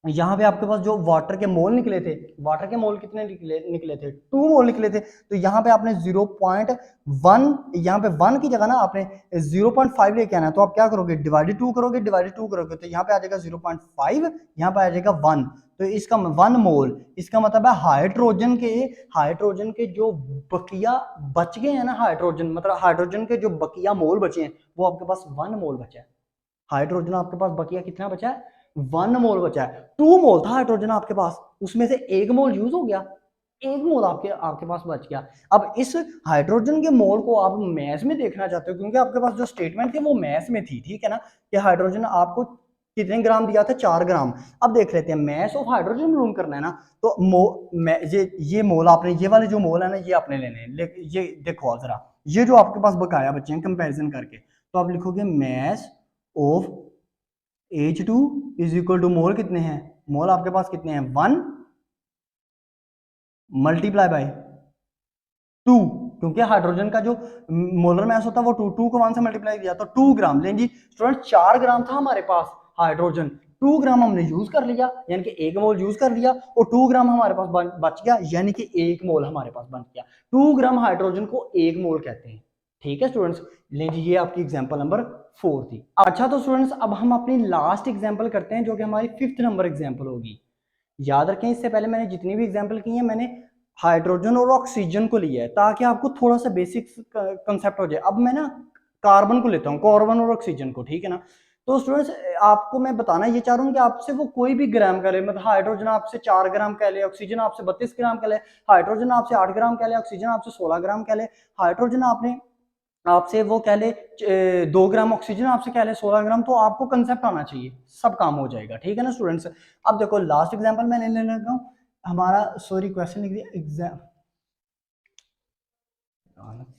यहाँ पे आपके पास जो वाटर के मोल निकले थे, वाटर के मोल कितने निकले थे, 2 मोल निकले थे। तो यहाँ पे आपने 0.1, यहाँ पे 1 की जगह ना आपने 0.5 लेके आना है। तो आप क्या करोगे, डिवाइडेड 2 करोगे, डिवाइडेड 2 करोगे, तो यहाँ पे आ जाएगा 0.5, यहाँ पे आ जाएगा 1। तो इसका 1 मोल, इसका मतलब है हाइड्रोजन के जो बकिया बच गए हैं ना, हाइड्रोजन मतलब हाइड्रोजन के जो बकिया मोल बचे हैं, वो आपके पास 1 मोल बचा है। हाइड्रोजन आपके पास बकिया कितना बचा है, 1 मोल बचा है। 2 मोल था हाइड्रोजन आपके पास, उसमें से 1 मोल यूज हो गया, 1 मोल आपके पास बच गया। अब इस हाइड्रोजन के मोल को आप मैस में देखना चाहते हो, क्योंकि आपके पास जो स्टेटमेंट थी वो मैस में थी, ठीक है ना, कि हाइड्रोजन आपको कितने ग्राम दिया था, 4 ग्राम। अब देख लेते हैं मैस ऑफ हाइड्रोजन मालूम करना है ना, तो ये मोल आपने, ये वाले जो मोल है ना ये आपने लेने हैं। ये देखो जरा, ये जो आपके पास बकाया बच्चे हैं कंपैरिजन करके, तो आप लिखोगे mass of H2 is equal to mole कितने हैं, मोल आपके पास कितने हैं 1 मल्टीप्लाई बाय 2, क्योंकि हाइड्रोजन का जो मोलर मास होता है वो 2 को 1 से मल्टीप्लाई किया तो 2 ग्राम। लेकिन जी स्टूडेंट 4 ग्राम था हमारे पास हाइड्रोजन, 2 ग्राम हमने यूज कर लिया, यानी कि 1 मोल यूज कर लिया और 2 ग्राम हमारे पास बच गया, यानी कि 1 मोल हमारे पास बच गया। 2 ग्राम हाइड्रोजन को 1 मोल कहते हैं। ठीक है स्टूडेंट्स, लीजिए ये आपकी एग्जांपल नंबर 4 थी। अच्छा तो स्टूडेंट्स अब हम अपनी लास्ट एग्जांपल करते हैं जो कि हमारी 5th नंबर एग्जांपल होगी। याद रखें इससे पहले मैंने जितनी भी एग्जांपल की है मैंने हाइड्रोजन और ऑक्सीजन को लिया है ताकि आपको थोड़ा सा बेसिक कंसेप्ट हो जाए। अब मैं ना कार्बन को लेता हूँ, कार्बन और ऑक्सीजन को, ठीक है ना। तो स्टूडेंट्स आपको मैं बताना ये चाह रहा हूँ कि आपसे वो कोई भी ग्राम कह ले, मतलब हाइड्रोजन आपसे 4 ग्राम कह ले, ऑक्सीजन आपसे 32 ग्राम कह ले, हाइड्रोजन आपसे 8 ग्राम कह ले, ऑक्सीजन आपसे 16 ग्राम कह ले, हाइड्रोजन आपसे वो कह ले 2 ग्राम, ऑक्सीजन आपसे कह ले 16 ग्राम, तो आपको कंसेप्ट आना चाहिए, सब काम हो जाएगा। ठीक है ना स्टूडेंट्स। अब देखो लास्ट एग्जांपल मैं लेने लगा हूँ हमारा, सॉरी क्वेश्चन लिख दिया एग्जाम,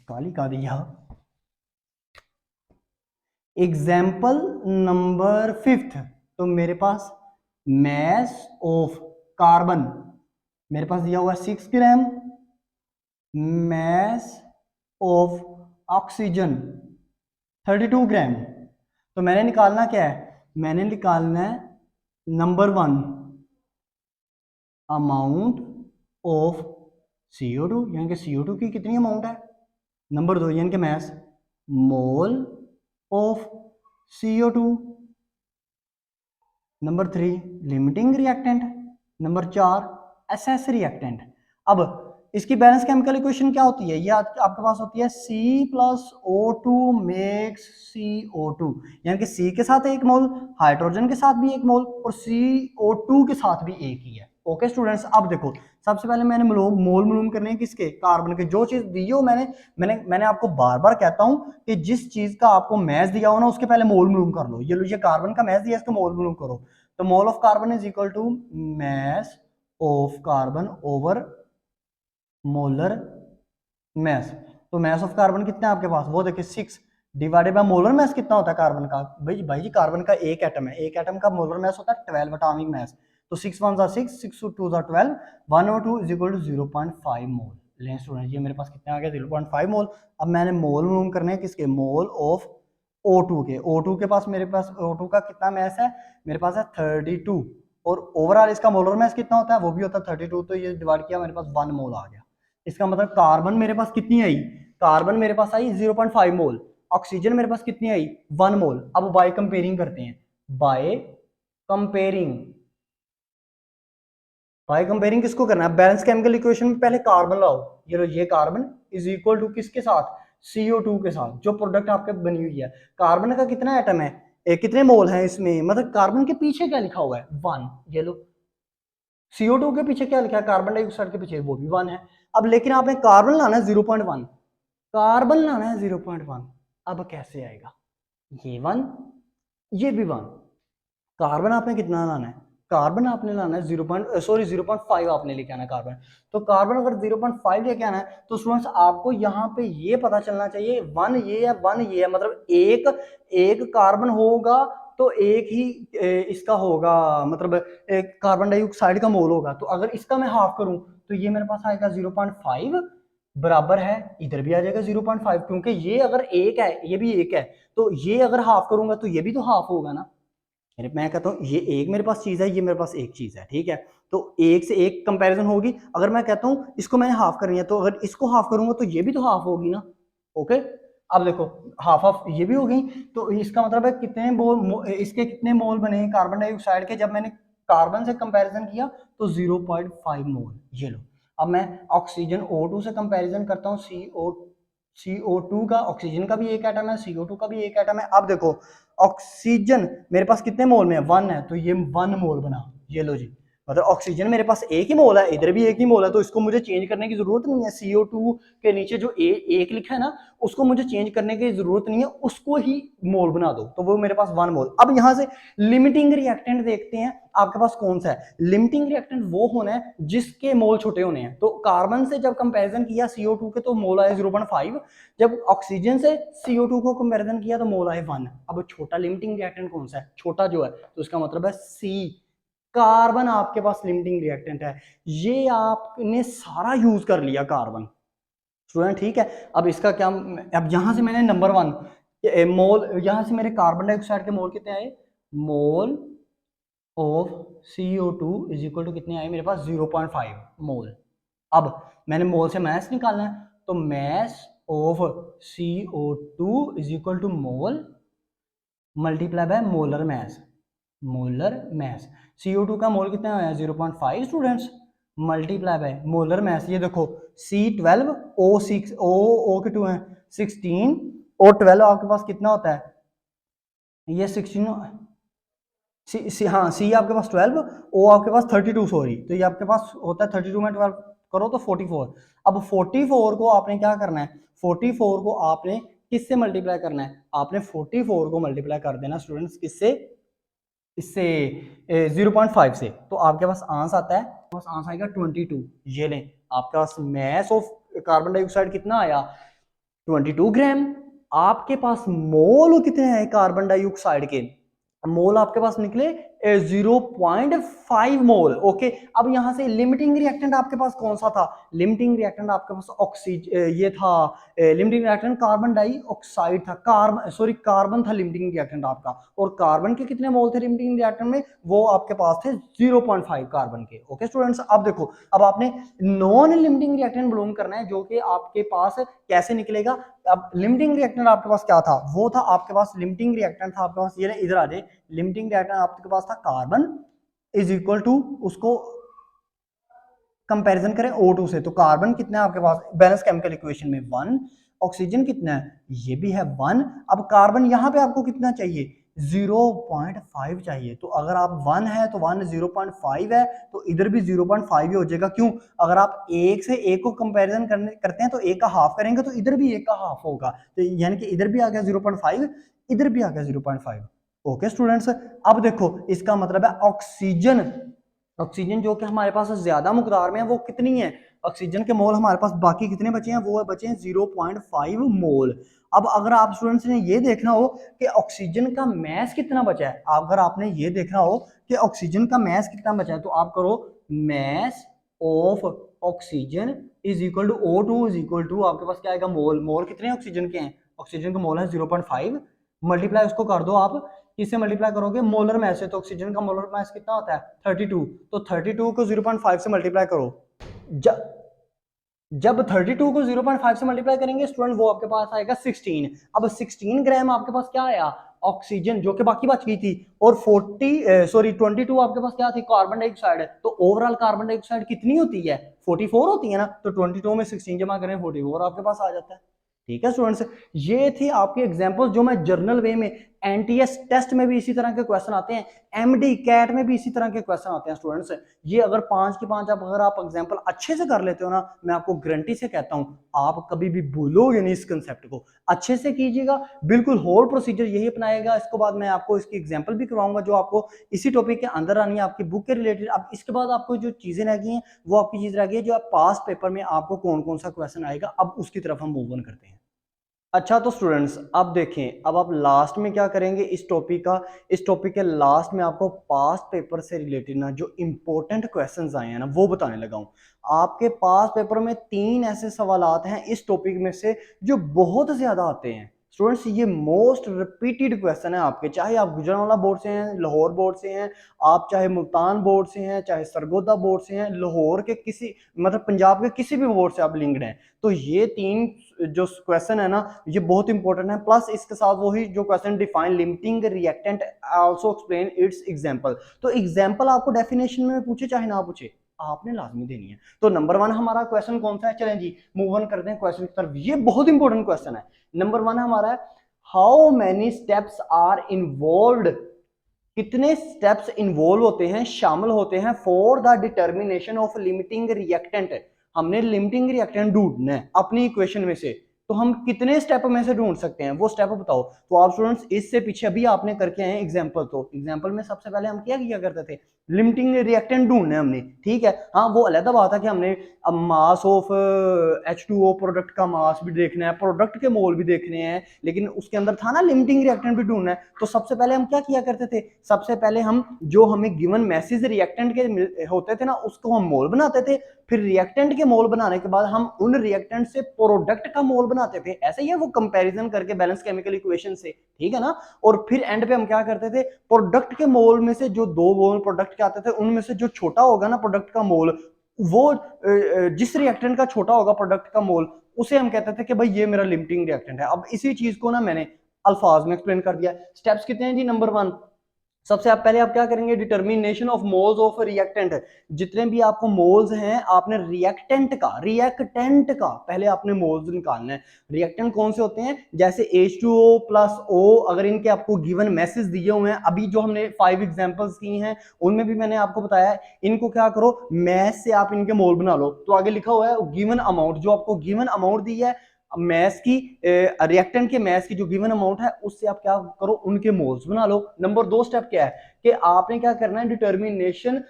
काली का दिया, एग्जाम्पल नंबर 5th। तो मेरे पास मैस ऑफ कार्बन मेरे पास दिया हुआ 6 ग्राम, मैस ऑफ ऑक्सीजन 32 ग्राम। तो मैंने निकालना क्या है, मैंने निकालना है नंबर 1 अमाउंट ऑफ CO2, यानी कि CO2 की कितनी अमाउंट है, नंबर 2 यानी कि mass, mole of CO2, number 3 limiting reactant, number 4 excess reactant. अब इसकी बैलेंस केमिकल इक्वेशन क्या होती है, ये आपके पास होती है C+O2 मेक्स CO2, यानी कि C के साथ 1 मोल, हाइड्रोजन के साथ भी 1 मोल और CO2 के साथ भी 1 ही है। ओके स्टूडेंट्स, अब देखो सबसे पहले मैंने मोल मालूम करने हैं किसके, कार्बन के। जो चीज दी हो मैंने आपको बार बार कहता हूं कि जिस चीज का आपको मैस दिया हो ना उसके पहले मोल मालूम कर लो। ये लो, ये कार्बन का मैस दिया, इसका मोल मालूम करो। तो mole of carbon is equal to mass of carbon over molar mass. तो मैस ऑफ कार्बन कितना है आपके पास, वो देखिए 6 डिवाइडेड बाय मोलर मैस कितना होता है कार्बन का, भाई जी कार्बन का एक एटम है, एक एटम का मोलर मैस होता है 12 एटॉमिक मैस। तो 6 1 6, 6 2 12, 1 over 2 इज इक्वल टू 0.5 मोल। लें स्टूडेंट ये मेरे पास कितना आ गया 0.5 मोल। अब मैंने मोल मालूम करने हैं किसके, मोल ऑफ O2 के। O2 के पास मेरे पास O2 का कितना मैस है, मेरे पास है 32 और ओवरऑल इसका मोलर मैस कितना होता है, वो भी होता है 32। तो ये डिवाइड किया मेरे पास 1 मोल आ गया। इसका मतलब कार्बन मेरे पास कितनी आई, कार्बन मेरे पास आई 0.5 मोल, ऑक्सीजन मेरे पास कितनी आई 1 मोल। अब बाय कंपेयरिंग करते हैं, बाय कंपेयरिंग, बाय कंपेयरिंग किसको करना है, बैलेंस केमिकल इक्वेशन में पहले कार्बन लाओ, ये लो, ये कार्बन इज इक्वल टू किसके साथ, CO2 के साथ, जो प्रोडक्ट आपके बनी हुई है। कार्बन का कितना एटम है, कितने मोल है इसमें, मतलब कार्बन के पीछे क्या लिखा हुआ है 1, ये लो। CO2 के पीछे क्या लिखा है, कार्बन डाइऑक्साइड के पीछे, वो भी 1 है। अब लेकिन आपने कार्बन लाना है 0.1, कार्बन लाना है 0.1। अब कैसे आएगा, ये 1 ये भी 1, कार्बन आपने कितना लाना है, कार्बन आपने लाना है 0.5 आपने लेके आना है कार्बन। तो कार्बन अगर 0.5 लेके आना है तो स्टूडेंट्स आपको यहाँ पे ये पता चलना चाहिए 1 ये है 1 ये है, मतलब एक एक कार्बन होगा तो एक ही इसका होगा, मतलब एक कार्बन डाइऑक्साइड का मोल होगा। तो अगर इसका मैं हाफ करूं तो ये मेरे पास आएगा 0.5 बराबर है, इधर भी आ जाएगा 0.5, क्योंकि ये अगर एक है ये भी एक है, तो ये अगर हाफ करूंगा तो ये भी तो हाफ होगा ना। मैं कहता हूँ ये एक मेरे पास चीज है, ये मेरे पास एक चीज है, ठीक है। तो एक से एक कंपैरिजन होगी। अगर मैं कहता हूँ इसको मैंने हाफ करनी है तो अगर इसको हाफ करूंगा तो ये भी तो हाफ होगी ना। ओके, अब देखो हाफ हाफ ये भी हो गई, तो इसका मतलब है कितने मोल, इसके कितने मोल बने कार्बन डाइऑक्साइड के, जब मैंने कार्बन से कंपैरिजन किया तो 0.5 मोल। ये लो, अब मैं ऑक्सीजन O2 से कंपैरिजन करता हूँ, CO2 का, ऑक्सीजन का भी एक एटम है, CO2 का भी एक एटम है। अब देखो ऑक्सीजन मेरे पास कितने मोल में है 1 है, तो ये 1 मोल बना, ये लो जी मतलब ऑक्सीजन मेरे पास एक ही मोल है, इधर भी एक ही मोल है, तो इसको मुझे चेंज करने की जरूरत नहीं है। CO2 के नीचे जो एक लिखा है ना, उसको मुझे चेंज करने की जरूरत नहीं है, उसको ही मोल बना दो, तो वो मेरे पास 1 मोल। अब यहां से लिमिटिंग रिएक्टेंट देखते हैं आपके पास कौन सा है। लिमिटिंग रिएक्टेंट वो होना है जिसके मोल छोटे होने हैं। तो कार्बन से जब कंपैरिजन किया CO2 के तो मोल आए 0.5, जब ऑक्सीजन से CO2 को कंपैरिजन किया तो मोल आए 1। अब छोटा लिमिटिंग रिएक्टेंट कौन सा है, छोटा जो है, तो इसका मतलब है C, कार्बन आपके पास लिमिटिंग रिएक्टेंट है। ये आपने सारा यूज कर लिया कार्बन, स्टूडेंट, ठीक है। अब इसका क्या, अब यहां से मैंने नंबर 1 मोल, यहां से मेरे कार्बन डाइऑक्साइड के मोल कितने आए, mole of CO2 is equal to कितने आए मेरे पास, 0.5 मोल। अब मैंने मोल से मास निकालना है, तो mass of CO2 is equal to mole multiply by molar mass, molar mass. CO2 का मोल कितना आया 0.5 students, multiply by molar mass. ये देखो C12 O6 O के 2 है 16 और 12 आपके पास कितना होता है, ये 16 सी हाँ, C आपके पास 12, O आपके पास 32, सॉरी, तो ये आपके पास होता है 32 में 12 करो तो 44। अब 44 को आपने क्या करना है, 44 को आपने किससे मल्टीप्लाई करना है, आपने 44 को मल्टीप्लाई कर देना स्टूडेंट्स किससे, इससे 0.5 से, तो आपके पास आंसर आता है, पास आंसर आएगा 22। ये लें, आपके पास मास ऑफ कार्बन डाइऑक्साइड कितना आया 22 ग्राम। आपके पास मोल कितने हैं कार्बन डाइऑक्साइड के, मोल आपके पास निकले 0.5 मोल। ओके, अब यहां से लिमिटिंग रिएक्टेंट आपके पास कौन सा था, लिमिटिंग रिएक्टेंट आपके पास ऑक्सीजन, ये था लिमिटिंग रिएक्टेंट कार्बन डाइऑक्साइड था, कार्बन सॉरी कार्बन था लिमिटिंग रिएक्टेंट आपका, और कार्बन के कितने मोल थे लिमिटिंग रिएक्टेंट में, वो आपके पास थे 0.5 कार्बन के। ओके स्टूडेंट्स, अब देखो, अब आपने नॉन लिमिटिंग रिएक्टेंट मालूम करना है, जो कि आपके पास कैसे निकलेगा। अब लिमिटिंग रिएक्टेंट आपके पास क्या था, वो था आपके पास लिमिटिंग रिएक्टेंट था आपके पास, ये इधर आ जाए, लिमिटिंग रिएक्टेंट आपके पास था कार्बन इज इक्वल टू, उसको कंपैरिजन करें O2 से, तो कार्बन कितना है आपके पास बैलेंस केमिकल इक्वेशन में 1, ऑक्सीजन कितना है, ये भी है 1। अब कार्बन यहां पे आपको कितना चाहिए 0.5 चाहिए, तो अगर आप 1 है तो 1, 0.5 है तो इधर भी 0.5 ही हो जाएगा। क्यों, अगर आप एक से एक को कंपैरिजन करते हैं तो एक का हाफ करेंगे तो इधर भी एक का हाफ होगा, तो यानी कि इधर भी आ गया 0.5, इधर भी आ गया 0.5। ओके स्टूडेंट्स, अब देखो इसका मतलब है ऑक्सीजन, ऑक्सीजन जो कि हमारे पास ज्यादा मकदार में है वो कितनी है, ऑक्सीजन के मोल हमारे पास बाकी कितने बचे हैं, वो बचे हैं 0.5 मोल। अब अगर आप स्टूडेंट्स ने ये देखना हो कि ऑक्सीजन का मास कितना बचा है, अगर आपने ये देखना हो कि ऑक्सीजन का मास कितना बचा है, तो आप करो mass of oxygen is equal to O2 is equal to, आपके पास क्या आएगा मोल, मोल कितने ऑक्सीजन के हैं, ऑक्सीजन का मोल है 0.5, मल्टीप्लाई उसको कर दो आप, किससे मल्टीप्लाई करोगे मोलर मास से, तो ऑक्सीजन का मोलर मास कितना होता है 32, तो 32 को 0.5 से मल्टीप्लाई करो। जब 32 को 0.5 से मल्टीप्लाई करेंगे स्टूडेंट, वो आपके पास आएगा 16। अब 16 ग्राम आपके पास क्या आया ऑक्सीजन, जो कि बाकी बच गई थी, और 22 आपके पास क्या थी कार्बन डाइऑक्साइड, तो ओवरऑल कार्बन डाइऑक्साइड कितनी होती है 44 होती है ना, तो 22 में 16 जमा करें 44 आपके पास आ जाता है। ठीक है स्टूडेंट्स, ये थी आपकी एग्जांपल जो मैं जर्नल वे में, एनटीएस टेस्ट में भी इसी तरह के क्वेश्चन आते हैं, एमडी कैट में भी इसी तरह के क्वेश्चन आते हैं स्टूडेंट्स। ये अगर 5 की 5 अगर आप एग्जांपल अच्छे से कर लेते हो ना, मैं आपको गारंटी से कहता हूं आप कभी भी भूलोगे नहीं इस कंसेप्ट को, अच्छे से कीजिएगा, बिल्कुल होल प्रोसीजर यही अपनाएगा। इसके बाद मैं आपको इसकी एग्जांपल भी करवाऊंगा जो आपको इसी टॉपिक के अंदर आनी है, आपकी बुक के रिलेटेड। अब इसके बाद आपको जो चीजें रह गई हैं वो आपकी चीज रह गई है, जो आप पास पेपर में आपको कौन कौन सा क्वेश्चन आएगा, अब उसकी तरफ हम मूव ऑन करते हैं। अच्छा तो स्टूडेंट्स अब देखें, अब आप लास्ट में क्या करेंगे इस टॉपिक का, इस टॉपिक के लास्ट में आपको पास्ट पेपर से रिलेटेड ना जो इंपॉर्टेंट क्वेश्चंस आए हैं ना वो बताने लगा हूं। आपके पास पेपर में 3 ऐसे सवालात हैं इस टॉपिक में से जो बहुत ज्यादा आते हैं स्टूडेंट्स, ये मोस्ट रिपीटेड क्वेश्चन है आपके, चाहे आप गुजरांवाला बोर्ड से हैं, लाहौर बोर्ड से हैं, आप चाहे मुल्तान बोर्ड से हैं, चाहे सरगोदा बोर्ड से हैं, लाहौर के किसी मतलब पंजाब के किसी भी बोर्ड से आप लिंक्ड हैं, तो ये 3 जो क्वेश्चन है ना ये बहुत इंपॉर्टेंट है। प्लस इसके साथ वही जो question define limiting reactant also explain it's example, तो एग्जांपल आपको डेफिनेशन में पूछे चाहे ना पूछे आपने लाजमी देनी है। तो नंबर 1 हमारा क्वेश्चन कौन सा है, चलें जी मूव ऑन करते हैं क्वेश्चन की तरफ, ये बहुत इंपॉर्टेंट क्वेश्चन है। नंबर 1 हमारा है how many steps are involved कितने स्टेप्स इन्वॉल्व होते हैं, शामिल होते हैं for the determination of limiting reactant. हमने लिमिटिंग रिएक्टेंट ढूंढना है अपनी इक्वेशन में से, तो हम कितने स्टेप में से ढूंढ सकते हैं, वो स्टेप बताओ। तो आप स्टूडेंट्स इससे पीछे अभी आपने करके आए एग्जांपल, तो एग्जांपल में सबसे पहले हम क्या किया करते थे, लिमिटिंग रिएक्टेंट ढूंढना है हमने, ठीक है। हाँ वो अलग बात है कि हमने अब मास ऑफ H2O प्रोडक्ट का मास भी देखना है, प्रोडक्ट के मोल भी देखने हैं, लेकिन उसके अंदर था ना लिमिटिंग रिएक्टेंट भी ढूंढना है। तो सबसे पहले हम क्या किया करते थे, सबसे पहले हम जो हमें गिवन मैसेज रिएक्टेंट के होते थे ना, उसको हम मोल बनाते थे, फिर रिएक्टेंट के मोल बनाने के बाद हम उन रिएक्टेंट से प्रोडक्ट का मोल बनाते थे। ऐसे ही है वो कंपैरिजन करके बैलेंस केमिकल इक्वेशन से, ठीक है ना। और फिर एंड पे हम क्या करते थे, प्रोडक्ट के मोल में से जो दो मोल प्रोडक्ट के आते थे, उनमें से जो छोटा होगा ना प्रोडक्ट का मोल, वो जिस रिएक्टेंट का छोटा होगा प्रोडक्ट का मोल, उसे हम कहते थे कि भाई ये मेरा लिमिटिंग रिएक्टेंट है। अब इसी चीज को ना मैंने अल्फाज में एक्सप्लेन कर दिया। स्टेप्स कितने हैं जी, नंबर 1, सबसे आप पहले आप क्या करेंगे, determination of moles of reactant. जितने भी आपको मोल्स हैं, आपने रिएक्टेंट का पहले आपने मोल्स निकालना है। रिएक्टेंट कौन से होते हैं, जैसे H2O प्लस O, अगर इनके आपको गिवन मैसेज दिए हुए हैं, अभी जो हमने 5 एग्जांपल्स की हैं उनमें भी मैंने आपको बताया है, इनको क्या करो, मैस से आप इनके मोल बना लो। तो आगे लिखा हुआ है गिवन अमाउंट, जो आपको गिवन अमाउंट दी है मैस की, रिएक्टेंट के मैस की जो गिवन अमाउंट है, उससे आप क्या करो, उनके मोल्स बना लो। नंबर 2 स्टेप क्या है कि आपने क्या करना है, डिटर्मिनेशन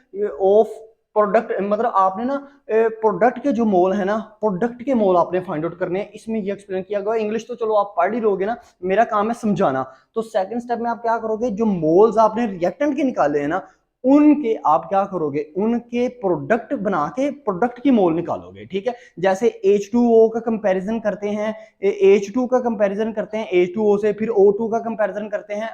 ऑफ प्रोडक्ट, मतलब आपने ना प्रोडक्ट के जो मोल है ना, प्रोडक्ट के मोल आपने फाइंड आउट करने हैं। इसमें ये एक्सप्लेन किया गया, इंग्लिश तो चलो आप पढ़ ही लोगे ना, मेरा काम है समझाना। तो सेकंड स्टेप में आप क्या करोगे, जो मोल्स आपने रिएक्टेंट के निकाले हैं ना, उनके आप क्या करोगे, उनके प्रोडक्ट बना के प्रोडक्ट की मोल निकालोगे, ठीक है। जैसे H2O का कंपैरिजन करते हैं, H2 का कंपैरिजन करते हैं H2O से, फिर O2 का कंपैरिजन करते हैं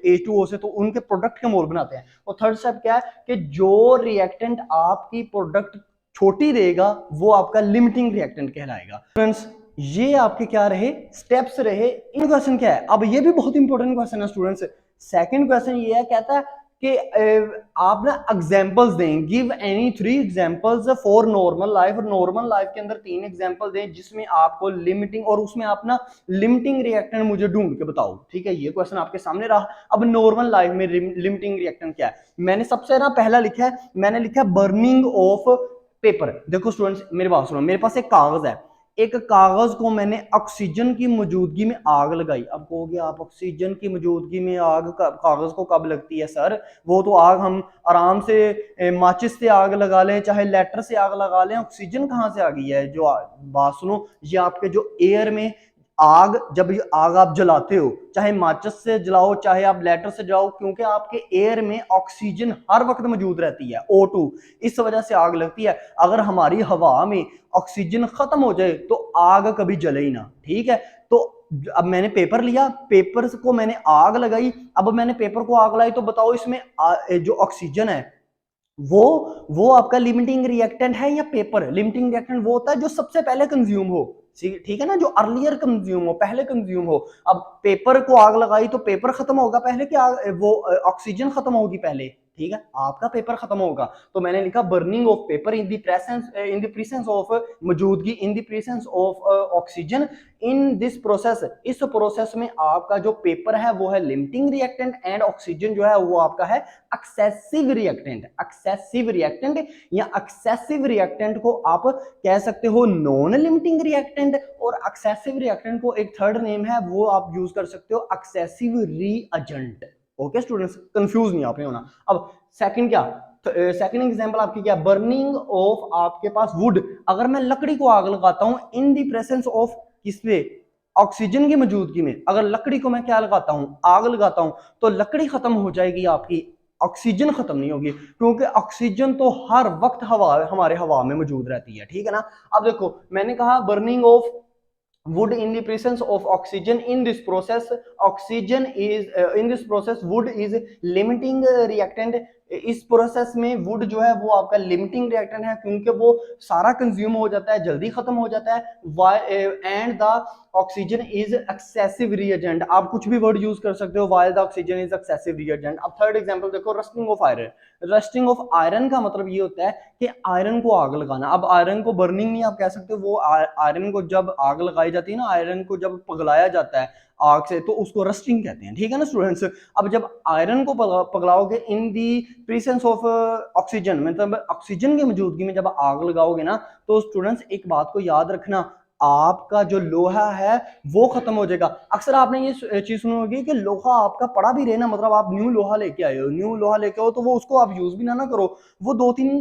H2O से, तो उनके प्रोडक्ट के मोल बनाते हैं। और थर्ड स्टेप क्या है कि जो रिएक्टेंट आपकी प्रोडक्ट छोटी देगा, वो आपका लिमिटिंग रिएक्टेंट कहलाएगा। फ्रेंड्स ये आपके क्या रहे, स्टेप्स रहे। इन क्वेश्चन क्या है, अब ये भी बहुत इंपॉर्टेंट क्वेश्चन है स्टूडेंट्स। सेकंड क्वेश्चन ये है, कहता है कि आप ना एग्जांपल्स दें, give any 3 examples for normal life. Normal life के अंदर 3 एग्जांपल दें जिसमें आपको लिमिटिंग, और उसमें आप ना लिमिटिंग रिएक्टेंट मुझे ढूंढ के बताओ, ठीक है। ये क्वेश्चन आपके सामने रहा। अब नॉर्मल लाइफ में लिमिटिंग रिएक्टेंट क्या है, मैंने सबसे ना पहला लिखा है, मैंने लिखा है बर्निंग ऑफ पेपर। देखो स्टूडेंट्स मेरी बात सुनो, मेरे पास एक कागज है, एक कागज को मैंने ऑक्सीजन की मौजूदगी में आग लगाई। अब कहोगे आप ऑक्सीजन की मौजूदगी में आग कागज को कब लगती है सर, वो तो आग हम आराम से माचिस से आग लगा लें, चाहे लेटर से आग लगा लें, ऑक्सीजन कहाँ से आ गई है। जो बात सुनो, ये आपके जो एयर में आग, जब ये आग आप जलाते हो, चाहे माचिस से जलाओ चाहे आप लेटर से जलाओ, क्योंकि आपके एयर में ऑक्सीजन हर वक्त मौजूद रहती है, O2, इस वजह से आग लगती है। अगर हमारी हवा में ऑक्सीजन खत्म हो जाए तो आग कभी जले ही ना, ठीक है। तो अब मैंने पेपर लिया, पेपर को मैंने आग लगाई। अब मैंने पेपर को आग लगाई, तो बताओ इसमें जो ऑक्सीजन है वो आपका लिमिटिंग रिएक्टेंट है या पेपर। लिमिटिंग रिएक्टेंट वो होता है जो सबसे पहले कंज्यूम हो, ठीक है ना, जो अर्लियर कंज्यूम हो, पहले कंज्यूम हो। अब पेपर को आग लगाई तो पेपर खत्म होगा पहले कि वो ऑक्सीजन खत्म होगी पहले, ठीक है, आपका पेपर खत्म होगा। तो मैंने लिखा burning of paper in the presence of, मौजूदगी, in the presence of oxygen in this process. इस प्रोसेस में आपका जो पेपर है वो है लिमिटिंग रिएक्टेंट, एंड ऑक्सीजन जो है वो आपका है एक्सेसिव रिएक्टेंट। एक्सेसिव रिएक्टेंट या एक्सेसिव रिएक्टेंट को आप कह सकते हो नॉन लिमिटिंग रिएक्टेंट, और एक्सेसिव रिएक्टेंट को एक थर्ड नेम है, वो आप यूज कर सकते हो excessive reagent. Okay students, confuse नहीं आपने होना। अब सेकंड क्या, सेकंड एग्जांपल आपकी क्या, बर्निंग ऑफ, आपके पास वुड, अगर मैं लकड़ी को आग लगाता हूं इन द प्रेजेंस ऑफ, किससे, ऑक्सीजन की मौजूदगी में, अगर लकड़ी को मैं क्या लगाता हूं, आग लगाता हूं, तो लकड़ी खत्म हो जाएगी आपकी, ऑक्सीजन खत्म नहीं होगी, क्योंकि ऑक्सीजन तो हर वक्त हवा, हमारे हवा में मौजूद रहती है, ठीक है ना। अब देखो मैंने कहा burning of wood in the presence of oxygen in this process, oxygen is in this process wood is limiting reactant। इस प्रोसेस में वुड जो है वो आपका लिमिटिंग रिएक्टेंट है, क्योंकि वो सारा कंज्यूम हो जाता है, जल्दी खत्म हो जाता है। And the oxygen is excessive reagent, आप कुछ भी वर्ड यूज कर सकते हो, while the oxygen is excessive reagent. अब थर्ड एग्जांपल देखो, rusting of iron. Rusting of iron का मतलब ये होता है कि आयरन को आग लगाना। अब आयरन को बर्निंग नहीं आप कह सकते, वो आयरन को जब आग लगाई जाती है ना, आयरन को जब पगलाया जाता है आग से, तो उसको रस्टिंग कहते हैं, ठीक है ना स्टूडेंट्स। अब जब आयरन को पगलाओगे इन दी प्रेजेंस ऑफ ऑक्सीजन, मतलब ऑक्सीजन की मौजूदगी में जब आग लगाओगे ना, तो स्टूडेंट्स एक बात को याद रखना, आपका जो लोहा है वो खत्म हो जाएगा। अक्सर आपने ये चीज सुनी होगी कि लोहा आपका पड़ा भी रहे ना, मतलब आप न्यू लोहा लेके आए हो, न्यू लोहा लेके आओ, तो वो उसको आप यूज भी ना करो, वो 2-3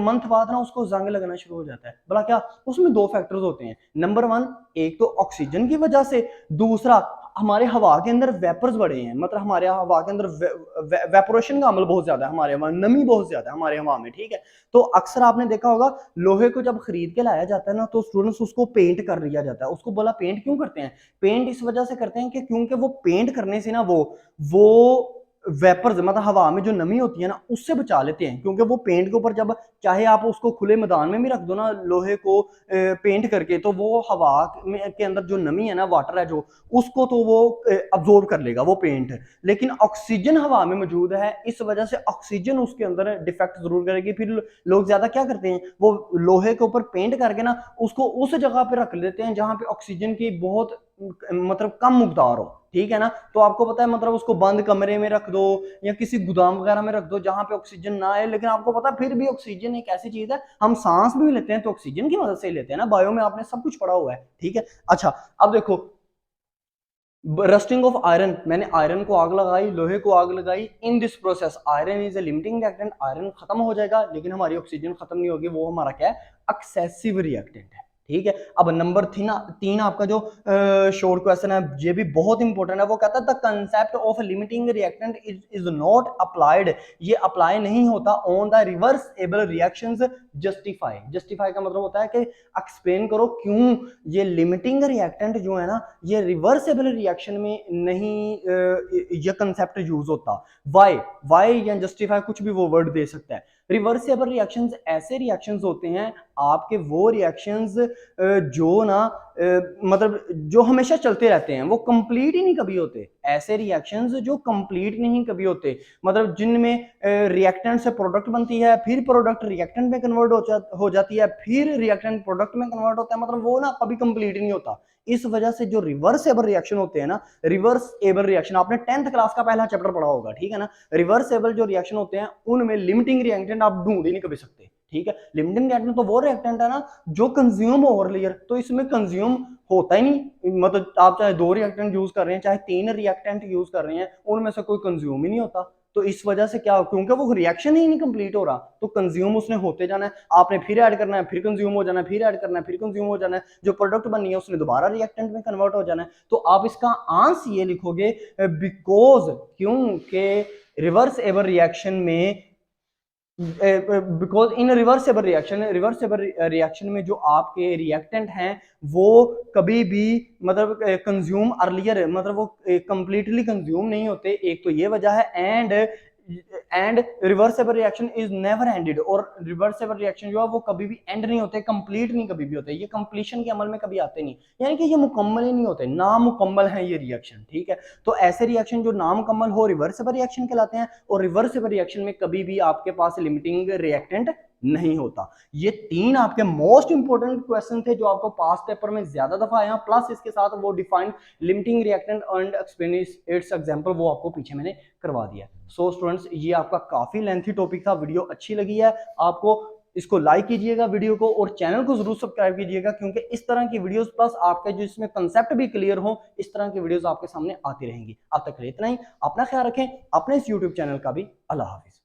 मंथ बाद ना उसको जंग लगना शुरू हो जाता है। भला क्या? उसमें दो फैक्टर्स होते हैं। नंबर 1, एक तो ऑक्सीजन की वजह से, दूसरा हमारे हवा के अंदर वेपर्स बढ़े हैं, मतलब हमारे हवा के अंदर वेपोरेशन का अमल बहुत ज्यादा है, हमारे हवा नमी बहुत ज्यादा है हमारे हवा में, ठीक है। तो अक्सर आपने देखा होगा लोहे को जब खरीद के लाया जाता है ना, तो स्टूडेंट्स उसको पेंट कर लिया जाता है। उसको बोला पेंट क्यों करते हैं? पेंट इस वजह से करते हैं कि क्योंकि वो पेंट करने से ना वो वेपर्स, मतलब हवा में जो नमी होती है ना, उससे बचा लेते हैं। क्योंकि वो पेंट के ऊपर जब चाहे आप उसको खुले मैदान में भी रख दो ना लोहे को पेंट करके, तो वो हवा के अंदर जो नमी है ना, वाटर है जो, उसको तो वो अब्जॉर्ब कर लेगा वो पेंट। लेकिन ऑक्सीजन हवा में मौजूद है, इस वजह से ऑक्सीजन उसके अंदर डिफेक्ट जरूर करेगी। फिर लोग ज्यादा क्या करते हैं, वो लोहे के ऊपर पेंट करके ना उसको उस जगह पे रख लेते हैं जहां पे ऑक्सीजन की बहुत मतलब कम मुकदार हो, ठीक है ना। तो आपको पता है, मतलब उसको बंद कमरे में रख दो या किसी गोदाम वगैरह में रख दो जहां पे ऑक्सीजन ना आए, लेकिन आपको पता है फिर भी ऑक्सीजन एक ऐसी चीज है, हम सांस भी लेते हैं तो ऑक्सीजन की मदद से ही लेते हैं ना, बायो में आपने सब कुछ पढ़ा हुआ है, ठीक है। अच्छा, अब देखो रस्टिंग ऑफ आयरन, मैंने आयरन को आग लगाई, लोहे को आग लगाई, इन this process iron is a limiting reactant, iron खत्म हो जाएगा लेकिन हमारी ऑक्सीजन खत्म नहीं होगी, वो हमारा क्या है, एक्सेसिव रिएक्टेंट है, ठीक है। अब नंबर 3 आपका जो शॉर्ट क्वेश्चन है, ये भी बहुत इंपॉर्टेंट है। वो कहता है the concept of limiting reactant is not applied, ये अप्लाई नहीं होता on the reversible reactions, justify. Justify का मतलब होता है कि एक्सप्लेन करो क्यों ये लिमिटिंग रिएक्टेंट जो है ना, ये रिवर्सिबल रिएक्शन में नहीं ये कंसेप्ट यूज होता। वाई या जस्टिफाई, कुछ भी वो वर्ड दे सकता है। रिवर्सिबल रिएक्शंस ऐसे रिएक्शंस होते हैं, आपके वो रिएक्शंस जो ना मतलब जो हमेशा चलते रहते हैं, वो कंप्लीट ही नहीं कभी होते। ऐसे रिएक्शंस जो कंप्लीट नहीं कभी होते, मतलब जिनमें रिएक्टेंट से प्रोडक्ट बनती है, फिर प्रोडक्ट रिएक्टेंट में कन्वर्ट हो जाती है, फिर रिएक्टेंट प्रोडक्ट में कन्वर्ट होता है, मतलब वो ना कभी कंप्लीट नहीं होता। इस वजह से जो रिवर्सेबल रिएक्शन होते हैं ना, रिवर्सेबल रिएक्शन आपने 10th क्लास का पहला चैप्टर पढ़ा होगा, ठीक है ना। रिवर्सेबल जो रिएक्शन होते हैं उनमें लिमिटिंग रिएक्टेंट आप ढूंढ ही नहीं कभी सकते, ठीक है। लिमिटिंग रिएक्टेंट तो वो रिएक्टेंट है ना जो कंज्यूम हो अर्लियर, तो इसमें कंज्यूम होता ही नहीं, मतलब आप चाहे 2 रिएक्टेंट यूज कर रहे हैं, चाहे 3 रिएक्टेंट यूज कर रहे हैं, उनमें से कोई कंज्यूम ही नहीं होता। तो इस वजह से क्या, क्योंकि वो रिएक्शन ही नहीं कंप्लीट हो रहा, तो कंज्यूम उसने होते जाना है, आपने फिर ऐड करना है, फिर कंज्यूम हो जाना है, फिर ऐड करना है, फिर कंज्यूम हो जाना है, जो प्रोडक्ट बनी है उसने दोबारा रिएक्टेंट में कन्वर्ट हो जाना है। तो आप इसका आंसर ये लिखोगे बिकॉज, क्योंकि रिवर्सेबल रिएक्शन में, बिकॉज इन रिवर्सेबल रिएक्शन में जो आपके रिएक्टेंट हैं वो कभी भी मतलब कंज्यूम अर्लियर, मतलब वो कंप्लीटली कंज्यूम नहीं होते, एक तो ये वजह है। And reversible reaction is never ended, और रिवर्सेबल रिएक्शन जो है वो कभी भी एंड नहीं होते, कंप्लीट नहीं कभी भी होते, ये कंप्लीशन के अमल में कभी आते नहीं, यानी कि ये मुकम्मल ही नहीं होते, नामुकम्मल है ये रिएक्शन, ठीक है। तो ऐसे रिएक्शन जो नामुकम्मल हो रिवर्सेबल रिएक्शन कहलाते हैं, और रिवर्सेबल रिएक्शन में कभी भी आपके पास लिमिटिंग रिएक्टेंट नहीं होता। ये 3 आपके मोस्ट इंपोर्टेंट क्वेश्चन थे जो आपको पास पेपर में ज्यादा दफा आया, प्लस इसके साथ वो defined limiting reactant and explain it's example, वो आपको पीछे मैंने करवा दिया। सो स्टूडेंट्स, ये आपका काफी लेंथी टॉपिक था, वीडियो अच्छी लगी है आपको, इसको लाइक कीजिएगा वीडियो को, और चैनल को जरूर सब्सक्राइब कीजिएगा, क्योंकि इस तरह की वीडियोस प्लस आपके जो इसमें कंसेप्ट भी क्लियर हो, इस तरह की वीडियोस आपके सामने आती रहेंगी। अब तक इतना ही, अपना ख्याल रखें, अपने इस यूट्यूब चैनल का भी। अल्लाह हाफिज।